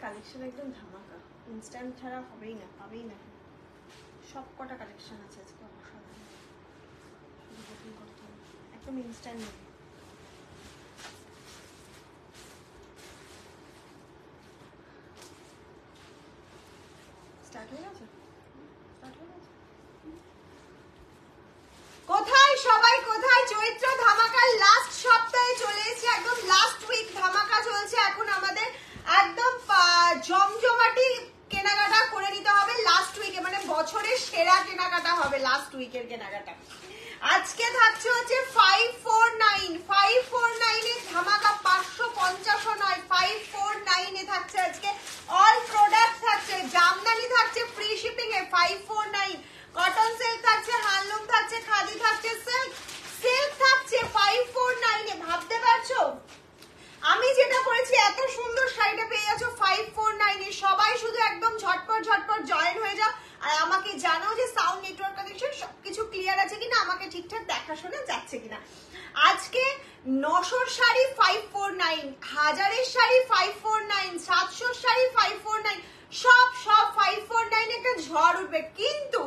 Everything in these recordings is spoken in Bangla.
কালেকশন একদম ধামাকা, ইনস্ট্যান্ট ছাড়া হবেই না, পাবেই না। সব কটা কালেকশন আছে আজকে অসাধারণ, শুধু বুকিং করতে হবে, একদম ইনস্ট্যান্ট নেবে। স্টার্ট হয়ে গেছে, স্টার্ট হয়ে গেছে। কোথায় সবাই, কোথায়? চৈত্র ধামাকার লাস্ট সপ্তাহে চলে এসেছে, একদম লাস্ট উইক ধামাকা চলছে এখন আমাদের। একদম জমজমাটি কেনাকাটা করে নিতে হবে লাস্ট উইকে, মানে বছরের সেরা কেনাকাটা হবে লাস্ট উইকের কেনাকাটা। আজকে থাকছে হচ্ছে 549 এর ধামাকা, 550 নয় 549 এ থাকছে আজকে। অল প্রোডাক্ট থাকছে, জামদানি থাকছে ফ্রি শিপিং এ 549, কটন সিল্ক থাকছে, হ্যান্ডলুম থাকছে, খাদি থাকছে, সিল্ক থাকছে 549 এ। ভাবতে পারছো আমি যেটা করেছি, এত সুন্দর শাড়িটা পেয়ে যাচ্ছ 549 এ। সবাই শুধু একদম ঝটপট ঝটপট জয়েন হয়ে যাও, আর আমাকে জানাও যে সাউন্ড নেটওয়ার্ক কানেকশন সবকিছু ক্লিয়ার আছে কিনা, আমাকে ঠিকঠাক দেখাশোনা যাচ্ছে কিনা। আজকে 900 শাড়ি 549, 1000 শাড়ি 549, 700 শাড়ি 549, সব 549 একটা ঝড় উঠবে। কিন্তু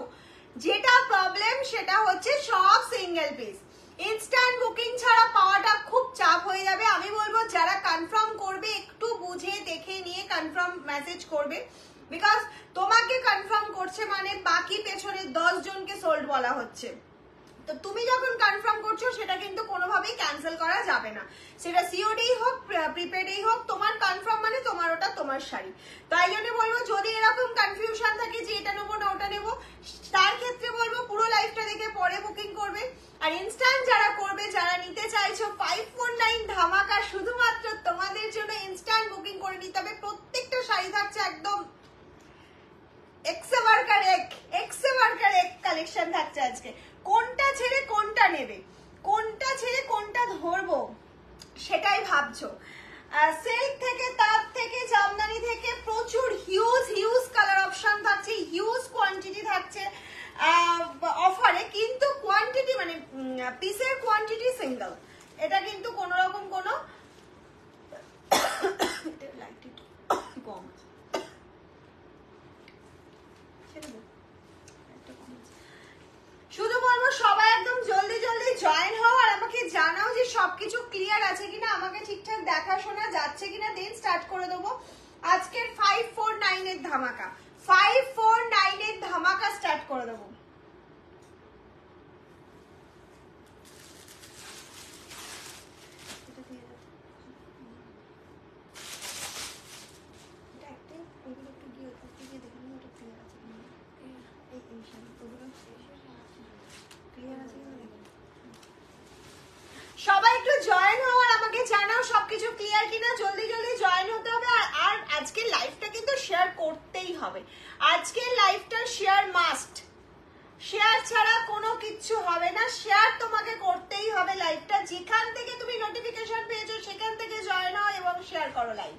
যেটা প্রবলেম সেটা হচ্ছে সব সিঙ্গেল পিস, ইনস্ট্যান্ট বুকিং ছাড়া পাওয়াটা খুব চাপ হয়ে যাবে। আমি বলবো যারা কনফার্ম করবে একটু বুঝে দেখে নিয়ে কনফার্ম মেসেজ করবে, বিকজ তোমাকে কনফার্ম করছে মানে বাকি পেছনে 10 জনকে সোল্ড বলা হচ্ছে। তো তুমি যখন কনফার্ম করছো সেটা কিন্তু কোনোভাবেই ক্যান্সেল করা যাবে না, সেটা সিওডি হোক প্রিপেডেই হোক, তোমার কনফার্ম মানে তোমার ওটা তোমার শাড়ি। তাই জন্য বলবো যদি এরকম কনফিউশন থাকে যে এটা নেবো না ওটা নেবো, তার ক্ষেত্রে বলবো পুরো লাইফটা দেখে পরে বুকিং করবে। আর ইনস্ট্যান্ট যারা করবে, যারা নিতে চাইছো 549 ধামাকা শুধুমাত্র তোমাদের জন্য, ইনস্ট্যান্ট বুকিং করে নিতে হবে। প্রত্যেকটা শাড়ি থাকছে একদম এক্সেভারকার কালেকশন থাকছে আজকে। কোনটা ছেড়ে কোনটা নেবে, কোনটা ছেড়ে কোনটা ধরবো সেটাই ভাবছো। সিল্ক থেকে, তাঁত থেকে, জামদানি থেকে প্রচুর হিউজ কালার অপশন থাকছে, হিউজ কোয়ান্টিটি থাকছে অফারে, কিন্তু কোয়ান্টিটি মানে পিসের কোয়ান্টিটি সিঙ্গেল। এটা কিন্তু কোনো রকম কোনো কম আছে, শুধু বলবো সবাই একদম জলদি জলদি জয়েন হও আর আমাকে জানাও যে সবকিছু ক্লিয়ার আছে কিনা, আমাকে ঠিকঠাক দেখাশোনা যাচ্ছে কিনা, দেন স্টার্ট করে দেবো আজকের 549 এর ধামাকা। 549 এর ধামাকা স্টার্ট করে দেবো। সবাই একটু জয়েন হও আর আমাকে জানাও সবকিছু ক্লিয়ার কিনা, জলদি জলদি জয়েন হতে হবে। আর আজকের লাইভটা কিন্তু শেয়ার করতেই হবে, আজকের লাইভটা শেয়ার মাস্ট, শেয়ার ছাড়া কোনো কিচ্ছু হবে না, শেয়ার তোমাকে করতেই হবে লাইভটা। যেখান থেকে তুমি নোটিফিকেশন পেয়েছো সেখান থেকে জয়েন হও এবং শেয়ার করো লাইভ।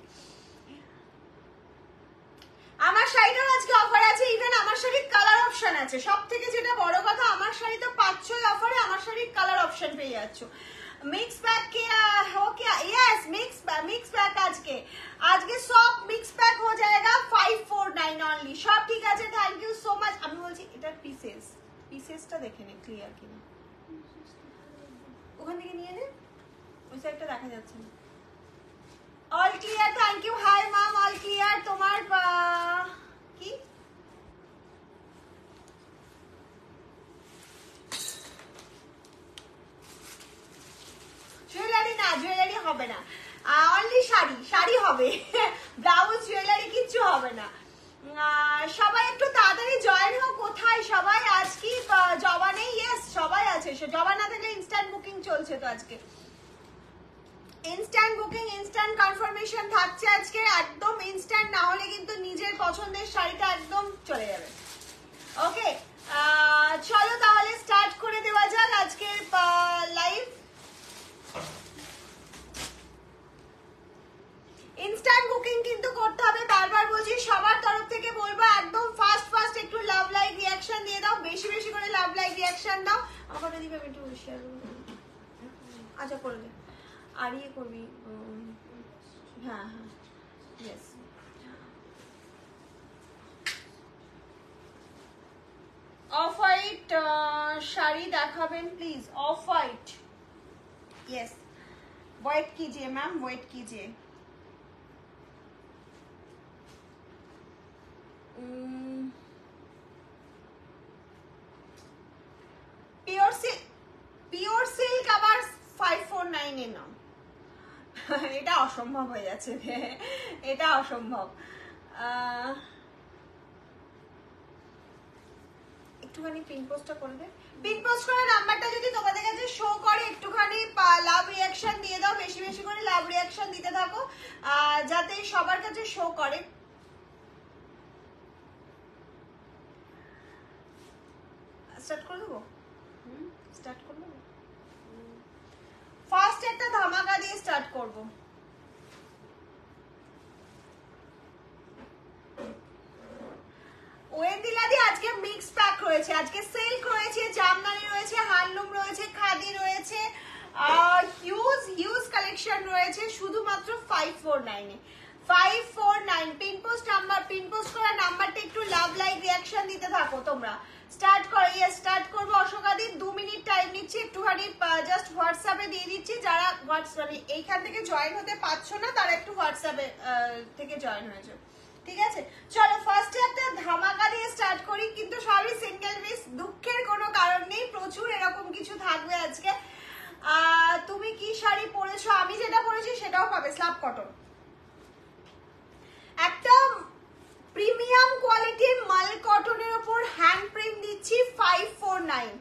আমার শাড়িটাও আজকে অফার আছে, ইভেন আমার শাড়ির কালার অপশন আছে। সব থেকে যেটা বড় কথা, আমার শাড়ি তো পাচ্ছই অফারে, আমার শাড়ির কালার অপশন পেয়ে যাচ্ছ। मिक्स पैक हो क्या? यस मिक्स पैक আজকে সব মিক্স প্যাক हो जाएगा 549 অনলি। সব ঠিক আছে, থ্যাংক ইউ সো মাচ। আমি বলছি এটার পিসেসটা দেখে নে ক্লিয়ার কিনা, ওখান থেকে নিয়ে নে, ওই সাইডটা দেখা যাচ্ছে না। All clear, thank you. Hi ma'am, all clear. তোমার কি জুয়েলারি? না জুয়েলারি হবে না, অনলি শাড়ি হবে, ব্লাউজ জুয়েলারি কিচ্ছু হবে না। সবাই একটু তাড়াতাড়ি জয়েন হও। কোথায় সবাই? আজ কি জবা নেই? ইয়েস সবাই আছে, জবা না থাকলে ইনস্ট্যান্ট বুকিং চলছে তো আজকে। ইনস্ট্যান্ট বুকিং, ইনস্ট্যান্ট কনফার্মেশন থাকছে আজকে, একদম ইনস্ট্যান্ট, না হলে কিন্তু নিজের পছন্দের শাড়িটা একদম চলে যাবে। ওকে চলো তাহলে স্টার্ট করে দেওয়া যাক আজকে লাইভ। ইনস্ট্যান্ট বুকিং কিন্তু করতে হবে, বারবার বলছি, সবার তরফ থেকে বলবো একদম ফাস্ট একটু লাভ লাইক রিয়াকশন দিয়ে দাও, বেশি করে লাভ লাইক রিয়াকশন দাও। আমাকে দিবে একটু শেয়ার আচ্ছা করে দে, আর ইয়ে করবি, হ্যাঁ ইয়েস। শাড়ি দেখাবেন please, off white. Yes wait कीजिए मैम, वेट कीजिए। পিওর সিল্ক আবার 549 এ নাও। এটা অসম্ভব হয়ে যাচ্ছে, এটা অসম্ভব। একটুখানি পিন পোস্টটা করে দে, পিন পোস্ট করে নাম্বারটা যদি তোমাদের কাছে শো করে একটুখানি লাভ রিঅ্যাকশন দিয়ে দাও, বেশি বেশি করে লাভ রিঅ্যাকশন দিতে থাকো যাতে সবার কাছে শো করে। স্টার্ট করে দেবো, স্টার্ট করে দেবো। ফার্স্ট একটা ধামাকা দিয়ে স্টার্ট করব। ওয়েন্দিলাদি আজকে মিক্স প্যাক রয়েছে, আজকে সিল্ক রয়েছে, জামদানি রয়েছে, হ্যান্ডলুম রয়েছে, খাদি রয়েছে, হিউজ কালেকশন রয়েছে শুধুমাত্র 549 এ। 549 pin post number, pin post করা নাম্বারটা একটু লাভ লাইক রিঅ্যাকশন দিতে থাকো তোমরা। স্টার্ট করো, ইয়েস স্টার্ট করবো। অশোকাদি 2 মিনিট টাইম নিচ্ছি, একটুখানি জাস্ট হোয়াটসঅ্যাপে দিয়ে দিচ্ছি। যারা মানে এইখান থেকে জয়েন হতে পারছো না তারা একটু হোয়াটসঅ্যাপে থেকে জয়েন হয়ে যাও, ঠিক আছে? চলো ফার্স্টে একটা ধামাকা দিয়ে স্টার্ট করি, কিন্তু সবই সিঙ্গেল পিস, দুঃখের কোনো কারণ নেই, প্রচুর এরকম কিছু থাকবে আজকে। তুমি কি শাড়ি পরেছো? আমি যেটা পরেছি সেটাও পাবে, স্ল্যাব কটন, একটা প্রিমিয়াম কোয়ালিটির মাল কটনের উপর হ্যান্ড প্রিন্ট দিচ্ছি 549।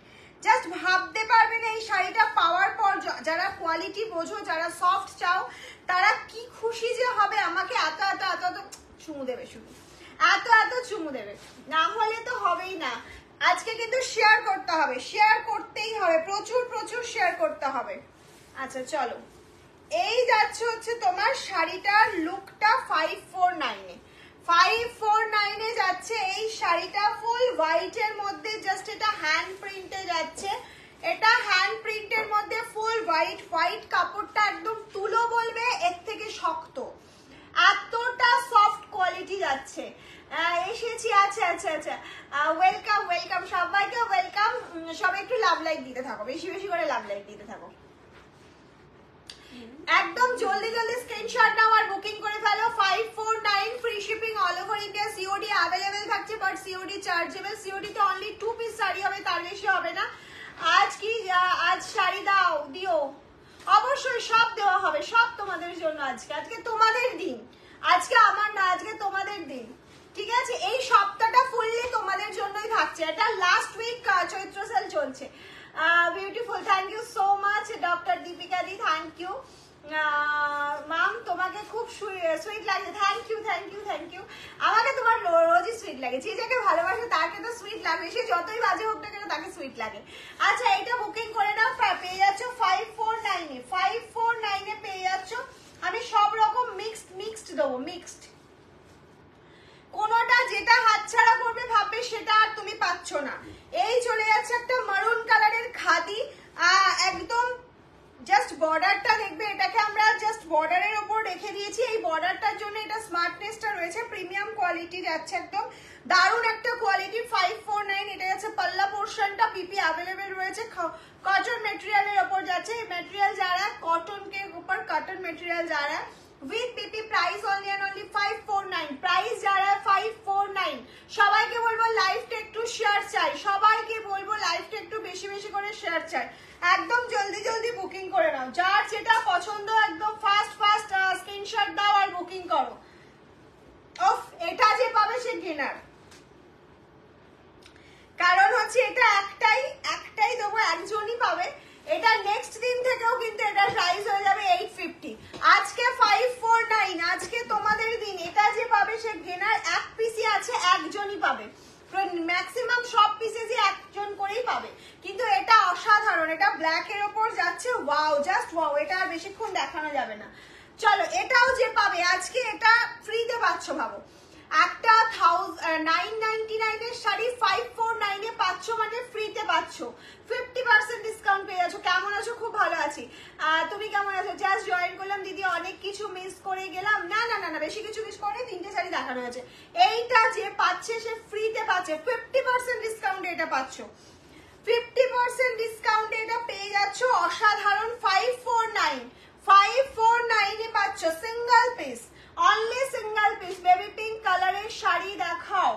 জাস্ট ভাবতে পারবে না এই শাড়িটা পাওয়ার পর যারা কোয়ালিটি বোঝো, যারা সফট চাও, তারা কি খুশি যে হবে। আমাকে এত এত এত এত চুমু দেবে, শুধু এত এত চুমু দেবে, না হলে তো হবেই না। আজকে কিন্তু শেয়ার করতে হবে, শেয়ার করতেই হবে, প্রচুর প্রচুর শেয়ার করতে হবে। আচ্ছা চলো, এই যাচ্ছে হচ্ছে তোমার শাড়িটার লুকটা 549 এ। 549 এ যাচ্ছে এই শাড়িটা, ফুল হোয়াইটের মধ্যে, জাস্ট এটা হ্যান্ড প্রিন্টে যাচ্ছে। এটা হ্যান্ড প্রিন্টের মধ্যে ফুল হোয়াইট, হোয়াইট কাপড়টা একদম তুলো বলবে, এর থেকে শক্ত, এতটা সফট কোয়ালিটি যাচ্ছে। এসেছি, আচ্ছা আচ্ছা আচ্ছা, ওয়েলকাম ওয়েলকাম সবাইকে, ওয়েলকাম। সবাই একটু লাভ লাইক দিতে থাকো, বেশি বেশি করে লাভ লাইক দিতে থাকো। একদম জলদি জলদি স্ক্রিনশট নাও আর বুকিং করে ফেলো। 549 free shipping all over India, COD available থাকছে, বাট সিওডি চার্জেবল। সিওডি তে অনলি 2 পিস শাড়ি হবে, তার বেশি হবে না। আজ কি আজ শাড়ি দাও, দিও, অবশ্যই সব দেওয়া হবে, সব তোমাদের জন্য। আজকে আজকে তোমাদের দিন, আজকে আমার না, আজকে তোমাদের দিন, ঠিক আছে? এই সপ্তাহটা ফুললি তোমাদের জন্যই থাকছে। এটা লাস্ট উইক চৈত্র সেল চলছে। Beautiful, thank you so much doctor Deepika দি, থ্যাংক ইউ ম্যাম, তোমাকে খুব সুইট লাগে, thank you thank you thank you. আমাকে তোমার রোজই সুইট লাগে, যে যাকে ভালোবাসে তাকে তো সুইট লাগে, সে যতই বাজে হোক না কেন তাকে সুইট লাগে। আচ্ছা এটা বুকিং করে নাও, পেয়ে যাচ্ছ 549 এ। 549 এ পেয়ে যাচ্ছ। আমি সব রকম মিক্সড দেবো, মিক্সড, কোনোটা যেটা হাতছাড়া করবে ভাববে সেটা আর তুমি পাচ্ছ না। এই চলে যাচ্ছে একটা মারুন কালারের খাদি, একদম জাস্ট বর্ডারটা দেখবে, এটাকে আমরা জাস্ট বর্ডারের ওপর রেখে দিয়েছি। এই বর্ডারটার জন্য এটা স্মার্টনেসটা রয়েছে, প্রিমিয়াম কোয়ালিটি যাচ্ছে, একদম দারুণ একটা কোয়ালিটি। 549 এটা যাচ্ছে পাল্লা পোর্শনটা, পিপি অ্যাভেলেবেল রয়েছে, কটন মেটেরিয়ালের ওপর যাচ্ছে। এই মেটেরিয়াল যারা কটন কে উপর কটন মেটেরিয়াল যারা with PP, price only and only 549। Price যারা 549, সবাইকে বলবো লাইভটা একটু শেয়ার চাই, সবাইকে বলবো লাইভটা একটু বেশি বেশি করে শেয়ার চাই। একদম জলদি জলদি বুকিং করে নাও, যার যেটা পছন্দ একদম ফাস্ট ফাস্ট স্ক্রিনশট দাও আর বুকিং করো। ওফ, এটা যে পাবে সে গেনার, কারণ হচ্ছে এটা একটাই দেবো, একজনই পাবে। এটা নেক্সট দিন থেকেও কিন্তু এটা প্রাইস হয়ে যাবে 850। আজকে 549, আজকে তোমাদের দিন, এটা যে পাবে সে গেনার। এক পিসই আছে, একজনই পাবে, ম্যাক্সিমাম সব পিসেসই একজন করেই পাবে, কিন্তু এটা অসাধারণ। এটা ব্ল্যাক এর ওপর যাচ্ছে, ওয়াও, জাস্ট ওয়াও, এটা আর বেশিক্ষণ দেখানো যাবে না। চলো এটাও যে পাবে আজকে, এটা ফ্রিতে পাচ্ছ, ভাবো একটা 999 এর শাড়ি 549 এ পাচ্ছ, মানে ফ্রিতে পাচ্ছ, 50% ডিসকাউন্ট পেয়ে যাচ্ছ। কেমন আছো? খুব ভালো আছি, তুমি কেমন আছো? জাস্ট জয়েন করলাম দিদি, অনেক কিছু মিস করে গেলাম। না না না না, বেশি কিছু মিস করে, 3টে শাড়ি দেখানো হয়েছে। এইটা যে পাচ্ছে সে ফ্রিতে পাচ্ছে, 50% ডিসকাউন্ট এটা পাচ্ছ। 50% ডিসকাউন্টে এটা পেয়ে যাচ্ছ অসাধারণ 549 549 এ পাচ্ছ single piece, only single piece. Baby pink কালারের শাড়ি দেখাও।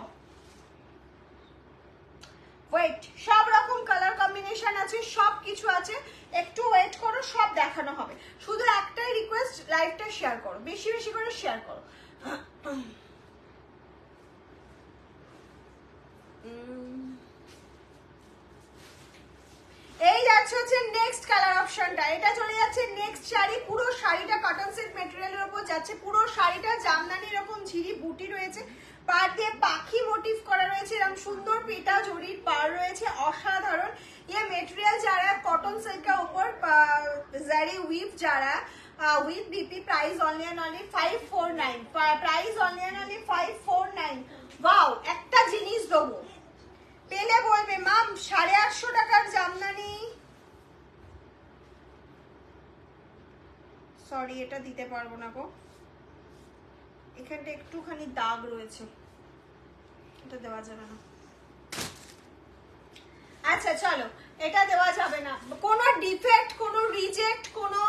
ওয়েট, সব রকম কালার কম্বিনেশন আছে, সব কিছু আছে, একটু ওয়েট করো, সব দেখানো হবে। শুধু একটাই রিকোয়েস্ট, লাইভটা শেয়ার করো, বেশি বেশি করে শেয়ার করো। এই যাচ্ছে হচ্ছে নেক্সট কালার অপশনটা, এটা চলে যাচ্ছে নেক্সট শাড়ি। পুরো শাড়িটা কটন সিল্ক ম্যাটেরিয়ালের উপর যাচ্ছে, পুরো শাড়িটা জামদানি এরকম ঝিরি বুটি রয়েছে, পার দিয়ে পাখি মোটিভ করা রয়েছে, এরকম সুন্দর পেটা জরির পার রয়েছে, অসাধারণ। ये मेटेरियल যারা কটন সিল্কের উপর জারি উইভ যারা with BP, price only and only 549, price only and only 549। Wow, একটা জিনিস দেবো, পেলে বলবে মাম 850 টাকার জামদানি। সরি, এটা দিতে পারবো না গো, এখানটা একটুখানি দাগ রয়েছে, এটা দেওয়া যাবে না। আচ্ছা চলো, এটা দেওয়া যাবে না। কোনো ডিফেক্ট, কোনো রিজেক্ট, কোনো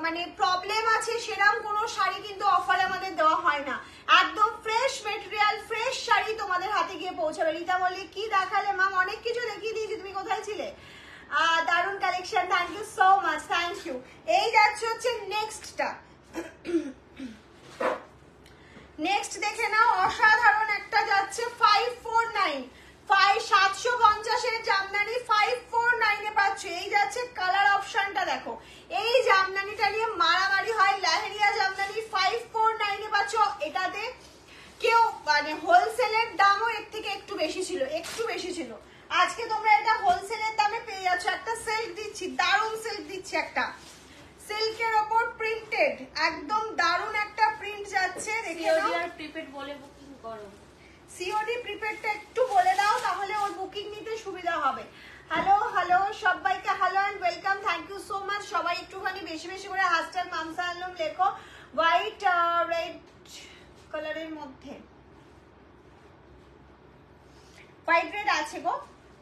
মানে প্রবলেম আছে সেরকম কোনো শাড়ি কিন্তু অফারে আমাদের দেওয়া হয় না। একদম ফ্রেশ মেটেরিয়াল, ফ্রেশ শাড়ি তোমাদের হাতে গিয়ে পৌঁছাবে। রীতা বলে কি দেখালে ম্যাম, অনেক কিছু দেখিয়ে দিয়েছি, তুমি কোথায় ছিলে? দারুণ collection, thank you so much, thank you. এই যাচ্ছে হচ্ছে নেক্সটটা, নেক্সট দেখে নাও, অসাধারণ একটা যাচ্ছে 549, 750 এর জামদানি 549 এ পাচ্ছ। এই যাচ্ছে কালার অপশনটা দেখো, এই জামদানিটা নিয়ে মারামারি হয়, লাহেরিয়া জামদানি 549 এ পাচ্ছ। এটাতে কেউ মানে হোলসেলের দামও এর থেকে একটু বেশি ছিল, একটু বেশি ছিল। আজকে তোমরা এটা হোলসেলের দামে পেয়ে যাচ্ছ। একটা সিল্ক দিচ্ছি, দারুণ সিল্ক দিচ্ছি, একটা সিল্কের ওপর প্রিন্টেড, একদম দারুণ একটা প্রিন্ট যাচ্ছে। দেখে নাও, সিওডি আর প্রিপেড বলে বুকিং করো। সিওডি প্রিপেডটা একটু বলে দাও, তাহলে ওর বুকিং নিতে সুবিধা হবে। হ্যালো হ্যালো সবাইকে hello and welcome, thank you so much. সবাই একটুখানি বেশি বেশি করে হাসটাগ মামসা আলম লেখো, হোয়াইট রেড কালারের মধ্যে। হোয়াইট রেড আছে গো,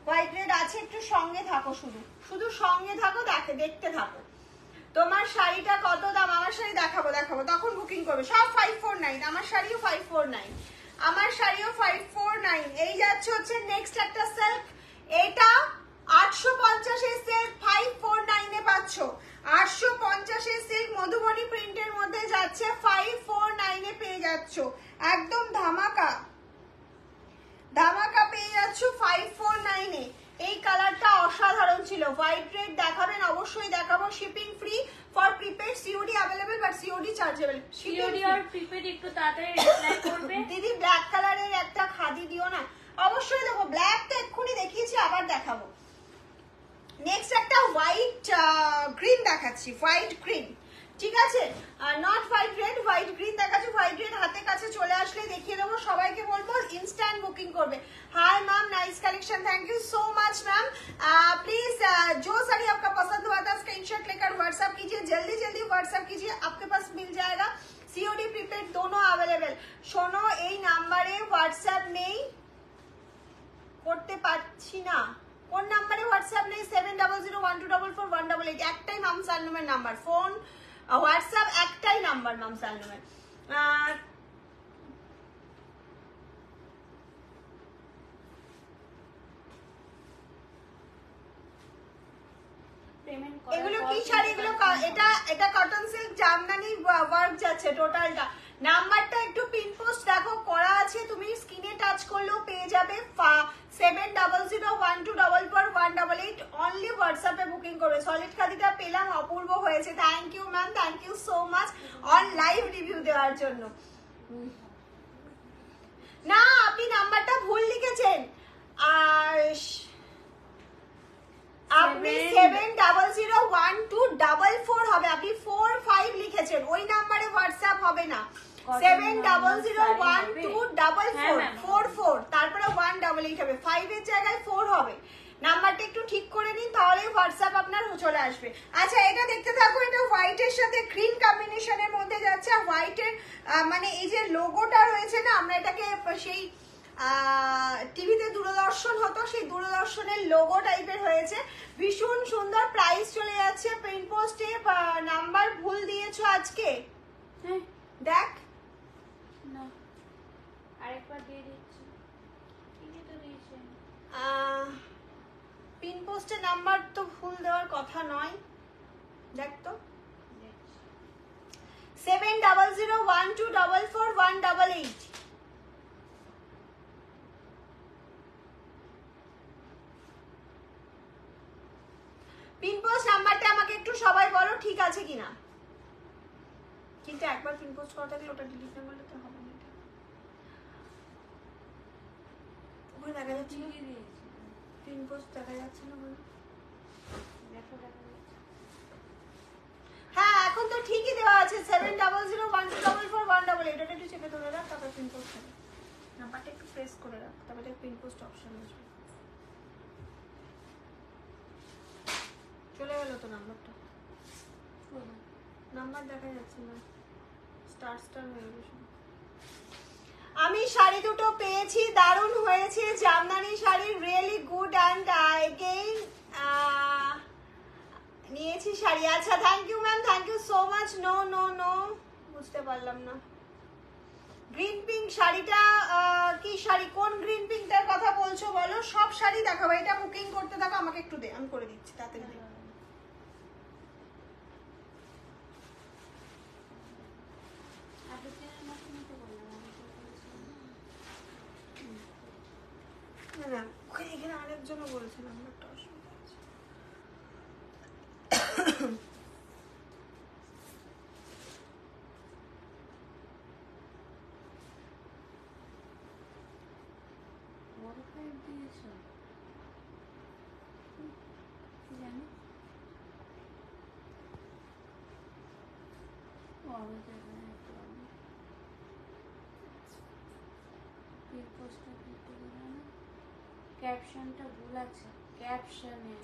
হোয়াইট রেড আছে, একটু সঙ্গে থাকো, শুধু শুধু সঙ্গে থাকো, দেখতে থাকো। তোমার শাড়িটা কত দাম? আমার শাড়ি দেখাবো দেখাবো, তখন বুকিং করবে। সব 549, আমার শাড়িও 549, আমার শাড়িও 549। এই যাচ্ছে হচ্ছে নেক্সট একটা সিল্ক, এটা 850 এর সিল্ক 549 এ পাচ্ছ। 850 এর সিল্ক মধুবনী প্রিন্টের মধ্যে যাচ্ছে 549 এ পেয়ে যাচ্ছ, একদম ধামাকা ধামাকা পেয়ে যাচ্ছ 549 এ। এই কালারটা অসাধারণ ছিল। হোয়াইট রেড দেখাবেন? অবশ্যই দেখাবো। Shipping free for prepaid, COD available but COD chargeable. COD আর প্রিপেড একটু তাড়াতাড়ি রিপ্লাই করবে। দিদি ব্ল্যাক কালারের একটা খাদি দিও না। অবশ্যই দেবো, ব্ল্যাক তো এক্ষুনি দেখিয়েছি, আবার দেখাবো। নেক্সট একটা হোয়াইট গ্রিন দেখাচ্ছি, হোয়াইট গ্রিন, ঠিক আছে, not white red, white green দেখাচ্ছি। হোয়াইট রেড হাতে কাছে চলে আসলে দেখিয়ে দেবো, সবাইকে বলবো ইনস্ট্যান্ট বুকিং করবে। Hi ma'am, nice collection, thank you so much ma'am. Please जो साड़ी आपका पसंद हुआ था स्क्रीनशॉट लेकर व्हाट्सएप कीजिए, जल्दी जल्दी व्हाट्सएप कीजिए, आपके पास मिल जाएगा। सीओडी प्रीपेड दोनों अवेलेबल। শোনো, এই নাম্বারে হোয়াটসঅ্যাপ নেই, করতে পারছি না। কোন নাম্বারে হোয়াটসঅ্যাপ নেই? 7001244188, একটাই মাম সালনুমের নাম্বার। ফোন হোয়াটসঅ্যাপ একটাই নাম্বার মাম সালনুমের। এগুলো কি শাড়ি? এগুলো এটা কটন সিল্ক জামদানি ওয়ার্ক যাচ্ছে টোটালটা। নাম্বারটা একটু পিন পোস্ট দেখো করা আছে, তুমি স্ক্রিনে টাচ করলেও পেয়ে যাবে। 7001244188 অনলি হোয়াটসঅ্যাপে বুকিং করবে। সলিড খাদিটা পেলাম, অপূর্ব হয়েছে, thank you ma'am, thank you so much on live review দেওয়ার জন্য। না, আপনি নাম্বারটা ভুল লিখেছেন, আপনি 70012444 হবে, আপনি 45 লিখেছেন, ওই নাম্বারে হোয়াটসঅ্যাপ হবে না। 70012444 তারপরে 188 হবে, 5 এর জায়গায় 4 হবে। নাম্বারটা একটু ঠিক করে নিন, তাহলে হোয়াটসঅ্যাপ আপনার চলে আসবে। আচ্ছা, এটা দেখতে থাকো, এটা হোয়াইটের সাথে গ্রিন কম্বিনেশনের মধ্যে যাচ্ছে। হোয়াইটের মানে এই যে লোগোটা রয়েছে না, আমরা এটাকে সেই টিভিতে দূরদর্শন হতো, সেই দূরদর্শনের লোগো টাইপের হয়েছে, ভীষণ সুন্দর। প্রাইস চলে যাচ্ছে প্রিন্ট পোস্টে, নাম্বার ভুল দিয়েছো আজকে, হ্যাঁ দেখ না আরেকবার দিয়ে দিচ্ছি, ঠিকই তো দিয়েছেন। পিন পোস্টের নাম্বার তো ভুল দেওয়ার কথা নয়, দেখ তো। 7001244188। পিন পোস্ট নাম্বারটা আমাকে একটু সবাই বলো ঠিক আছে কিনা, কিন্তু একবার পিন পোস্ট করা থাকলে ওটা ডিলিট না করলে তো হবে না। ওখানে দেখা যাচ্ছে না, ঠিকই দিয়েছি, পিন পোস্ট দেখা যাচ্ছে না বলো। দেখো দেখা যাচ্ছে। হ্যাঁ এখন তো ঠিকই দেওয়া আছে 7001244188। এটা একটু চেপে ধরে রাখ, তারপর পিন পোস্ট হবে, নাম্বারটা একটু প্রেস করে রাখ, তারপরে পিন পোস্ট অপশন আসবে। চলে গেল তো নাম্বারটা, নাম্বার দেখা যাচ্ছে না, স্টার স্টার হয়ে গেছে। আমি শাড়ি দুটো পেয়েছি, দারুণ হয়েছে, Jamdani sari, really good and again নিয়েছি শাড়ি। আচ্ছা thank you ma'am, thank you so much. No no no বুঝতে পারলাম না। গ্রিন পিঙ্ক শাড়িটা কি শাড়ি, কোন গ্রিন পিঙ্কটার কথা বলছো বলো? সব শাড়ি দেখাবো, এটা বুকিং করতে থাকো, আমাকে একটু দে, আমি করে দিচ্ছি তাড়াতাড়ি দে। না না ওখানে এখানে আরেকজনও বলছে নাম্বারটা অসুবিধা আছে। ক্যাপশনটা ভুল আছে, ক্যাপশনে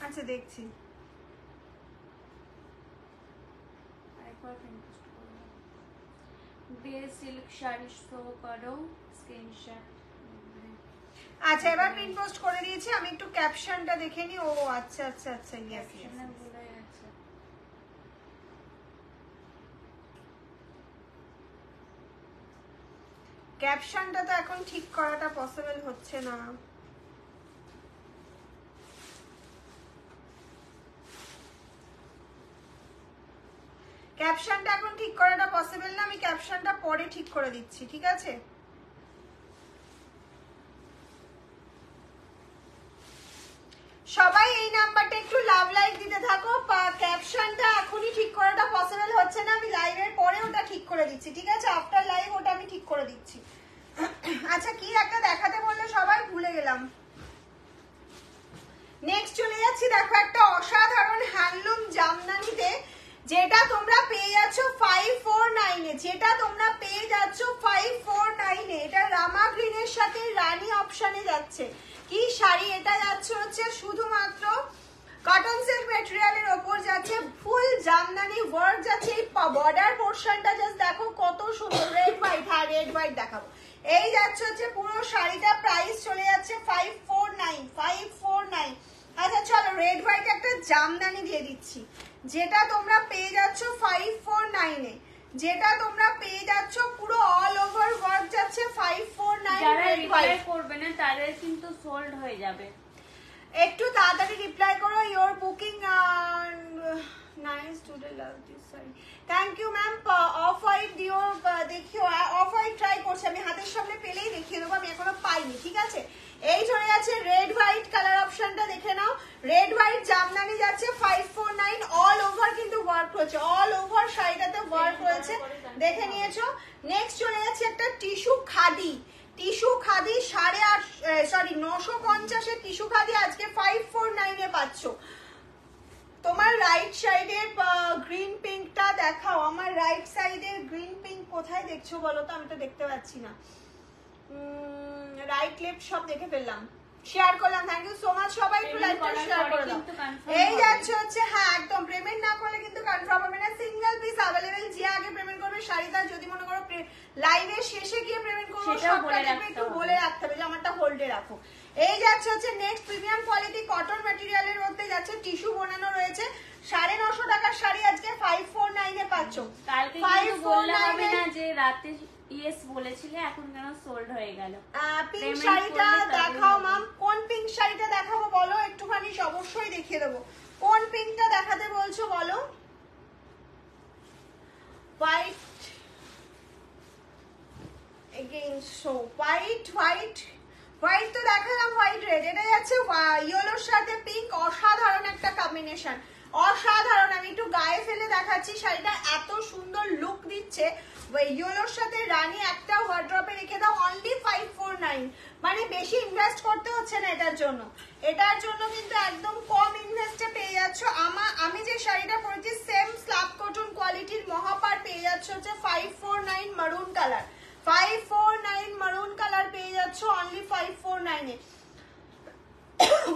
আচ্ছা দেখছি। আরেকবার প্রিন্ট পোস্ট করো, বেল সিল্ক শাড়ি শো করো, স্ক্রিনশট। আচ্ছা এবার প্রিন্ট পোস্ট করে দিয়েছি, আমি একটু ক্যাপশনটা দেখে নি। ও আচ্ছা আচ্ছা আচ্ছা, ইয়েস ইয়েস, ক্যাপশনে ভুল হয়ে গেছে। ক্যাপশনটা তো এখন ঠিক করাটা পসিবল হচ্ছে না। ক্যাপশনটা এখন ঠিক করাটা পসিবল না, আমি ক্যাপশনটা পরে ঠিক করে দিচ্ছি, ঠিক আছে? সবাই এই নাম্বারটা একটু লাভ লাইক দিতে থাকো। ক্যাপশনটা এখনই ঠিক করাটা পসিবল হচ্ছে না, আমি লাইভের পরে ওটা ঠিক করে দিচ্ছি, ঠিক আছে? আফটার লাইভ ওটা আমি ঠিক করে দিচ্ছি। আচ্ছা কি একটা দেখাতে বললে সবাই, ভুলে গেলাম। নেক্সট চলে যাচ্ছি, দেখো একটা অসাধারণ হ্যান্ডলুম জামদানিতে, যেটা তোমরা পেয়ে যাচ্ছ 549 এ, যেটা তোমরা পেয়ে যাচ্ছ 549 এ। এটা রামা গ্রিনের সাথে রানী অপশনে যাচ্ছে। কি শাড়ি এটা যাচ্ছে হচ্ছে শুধুমাত্র কটন সিল্ক ম্যাটেরিয়ালের ওপর যাচ্ছে, ফুল জামদানি ওয়ার্ক যাচ্ছে। এই বর্ডার পোরশনটা জাস্ট দেখো কত সুন্দর, রেড হোয়াইট, হ্যাঁ রেড হোয়াইট দেখাবো। এই যাচ্ছে হচ্ছে পুরো শাড়িটা, প্রাইস চলে যাচ্ছে 549। আচ্ছা চলো রেড হোয়াইট একটা জামদানি দিয়ে দিচ্ছি, যেটা তোমরা পেয়ে যাচ্ছ 549 এ, যেটা তোমরা পেয়ে যাচ্ছ পুরো অল ওভার ওয়ার্ক যাচ্ছে 549 রেড হোয়াইট। করবে না তাদের কিন্তু সোল্ড হয়ে যাবে, একটু তাড়াতাড়ি রিপ্লাই করো। Your booking nice today, love this sari, thank you ma'am. Off white দিও, দেখিও অফ হোয়াইট ট্রাই করছি, আমি হাতের সামনে পেলেই দেখিয়ে দেবো, আমি এখনো পাইনি, ঠিক আছে? এই চলে যাচ্ছে রেড হোয়াইট কালার অপশনটা, দেখে নাও। রেড হোয়াইট জামদানি যাচ্ছে 549, অল ওভার কিন্তু ওয়ার্ক রয়েছে, অল ওভার শাড়িটাতে ওয়ার্ক রয়েছে, দেখে নিয়েছো। নেক্সট চলে যাচ্ছে একটা tissue khadi, tissue khadi 950 tissue khadi আজকে 549 এ পাচ্ছ। তোমার রাইট সাইডের গ্রিন পিঙ্কটা দেখাও, আমার রাইট সাইডের গ্রিন পিঙ্ক কোথায় দেখছো বলো তো, আমি তো দেখতে পাচ্ছি না। রাইট লেফট সব দেখে ফেললাম, শেয়ার করলাম, থ্যাংক ইউ সো মাচ। সবাই একটু লাইকটা শেয়ার করে দাও। এই যাচ্ছে হচ্ছে, হ্যাঁ একদম পেমেন্ট না করলে কিন্তু কনফার্ম হবে না, সিঙ্গেল পিস अवेलेबल, যে আগে পেমেন্ট করবে শাড়িটা, যদি মনে করো লাইভের শেষে গিয়ে পেমেন্ট করবো, সেটাও সবটা বলে কিন্তু রাখতে একটু হবে। বলে রাখতে হবে যে আমারটা হোল্ডে রাখো। এই যাচ্ছে হচ্ছে নেক্সট প্রিমিয়াম কোয়ালিটি কটন ম্যাটেরিয়ালের মধ্যে যাচ্ছে, টিস্যু বানানো রয়েছে, 950 টাকার শাড়ি আজকে 549 এ পাচ্ছ। কালকে কিন্তু বললে হবে না যে রাতে ইয়েস বলেছিলে এখন কেন সোল্ড হয়ে গেল। পিঙ্ক Payment শাড়িটা করলে তাদের দেখাও হবে। ম্যাম, কোন পিঙ্ক শাড়িটা দেখাবো বলো একটুখানি, অবশ্যই দেখিয়ে দেবো। কোন পিঙ্কটা দেখাতে বলছো বলো? হোয়াইট এগেইন, সো হোয়াইট তো দেখালাম, হোয়াইট রেড। এটা যাচ্ছে ইয়েলোর সাথে পিঙ্ক, অসাধারণ একটা কম্বিনেশন, অসাধারণ। আমি একটু গায়ে ফেলে দেখাচ্ছি, শাড়িটা এত সুন্দর লুক দিচ্ছে। ইয়েলোর সাথে রানী একটা ওয়ার্ড্রপে রেখে দাও, অনলি 549, মানে বেশি ইনভেস্ট করতে হচ্ছে না এটার জন্য। এটার জন্য কিন্তু একদম কম ইনভেস্টে পেয়ে যাচ্ছ। আমি যে শাড়িটা পরেছি সেম স্ল্যাব কটন কোয়ালিটির মহাপার পেয়ে যাচ্ছ হচ্ছে 549 মারুন কালার, 549 মারুন কালার পেয়ে যাচ্ছ only 549 A.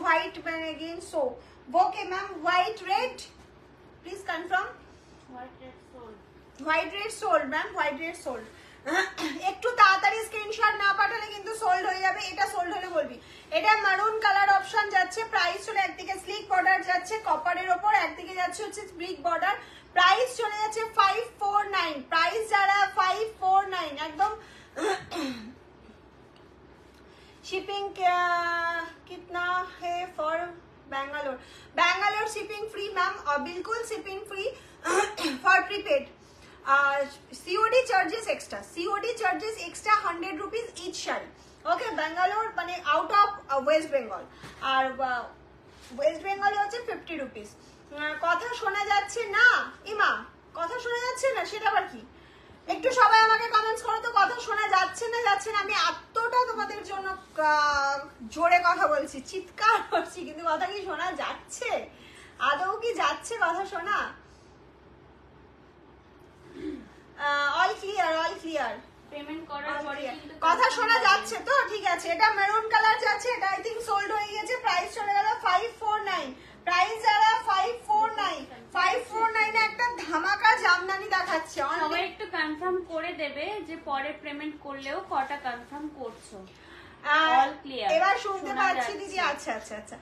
White man again, so okay ma'am, white red please confirm. White red sold ma'am, white red sold. একটু তাড়াতাড়ি স্ক্রিনশট না পাঠালে কিন্তু সোল্ড হয়ে যাবে। এটা সোল্ড হলে বলবি। এটা মারুন কালার অপশন যাচ্ছে, প্রাইস চলে একদিকে স্লিক বর্ডার যাচ্ছে কপারের ওপর, একদিকে যাচ্ছে হচ্ছে ব্রিক বর্ডার, প্রাইস চলে যাচ্ছে 549। প্রাইস যারা 549 একদম। शिपिंग कितना है for Bangalore? Bangalore shipping free ma'am, और बिल्कुल shipping free for prepaid. COD charges extra, COD charges extra 100 rupees each sari. Okay, Bangalore माने आउट ऑफ वेस्ट बेंगल, और ওয়েস্ট বেঙ্গলে হচ্ছে 50 রুপিস। কথা শোনা যাচ্ছে না ইমা, কথা শোনা যাচ্ছে না, সেটা আবার কি? একটু সবাই আমাকে কমেন্টস করো তো, কথা শোনা যাচ্ছে না যাচ্ছে না। আমি এতটা তোমাদের জন্য জোরে কথা বলছি, চিৎকার করছি, কিন্তু কথা কি শোনা যাচ্ছে? আদৌ কি যাচ্ছে কথা শোনা? All clear, all clear. Payment করার পরে কিন্তু কথা শোনা যাচ্ছে তো? ঠিক আছে, এটা মেরুন কালার যাচ্ছে, এটা আই থিংক সোল্ড হয়ে গেছে। প্রাইস চলে গেল 549। প্রাইস যারা 549 এ একটা ধামাকা জামদানি দেখাচ্ছে। সবাই একটু কনফার্ম করে দেবে যে পরে পেমেন্ট করলেও কটা কনফার্ম করছো। অল ক্লিয়ার, এবার শুনতে পাচ্ছি দিদি। আচ্ছা আচ্ছা আচ্ছা,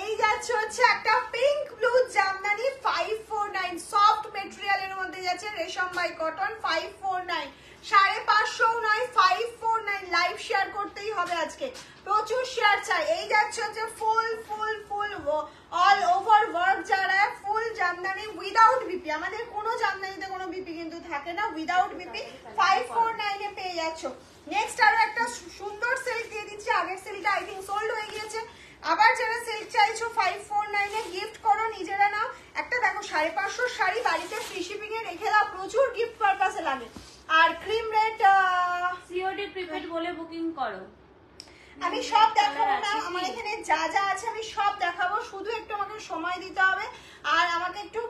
এই যাচ্ছে হচ্ছে একটা পিঙ্ক ব্লু জামদানি 549, সফট মেটেরিয়ালের মধ্যে যাচ্ছে, রেশম বাই কটন 549, 550 নয় 549। লাইভ শেয়ার করতেই হবে আজকে, প্রচুর শেয়ার চাই। এই যাচ্ছে হচ্ছে ফুল ফুল ফুল অল ওভার ওয়ার্ক যারা, ফুল জামদানি উইদাউট বিপি। আমাদের কোনো জামদানিতে কোনো বিপি কিন্তু থাকে না, উইদাউট বিপি 549 এ পেয়ে যাচ্ছ। নেক্সট আরো একটা সুন্দর সিল্ক দিয়ে দিচ্ছি, আগের সিল্কটা আই থিংক সোল্ড হয়ে গিয়েছে। আবার যারা সিল্ক চাইছো 549 এ গিফট করো, নিজেরা নাও। একটা দেখো 550 শাড়ি বাড়িতে ফ্রি শিপিং এ রেখে দাও, প্রচুর গিফট পারপাসে লাগে। আর ক্রিম রেড সিওডি প্রিপেড বলে বুকিং করো। আমি সব দেখাবো না, আমার এখানে যা যা আছে আমি সব দেখাবো, শুধু একটু আমাকে সময় দিতে হবে, আর আমাকে একটু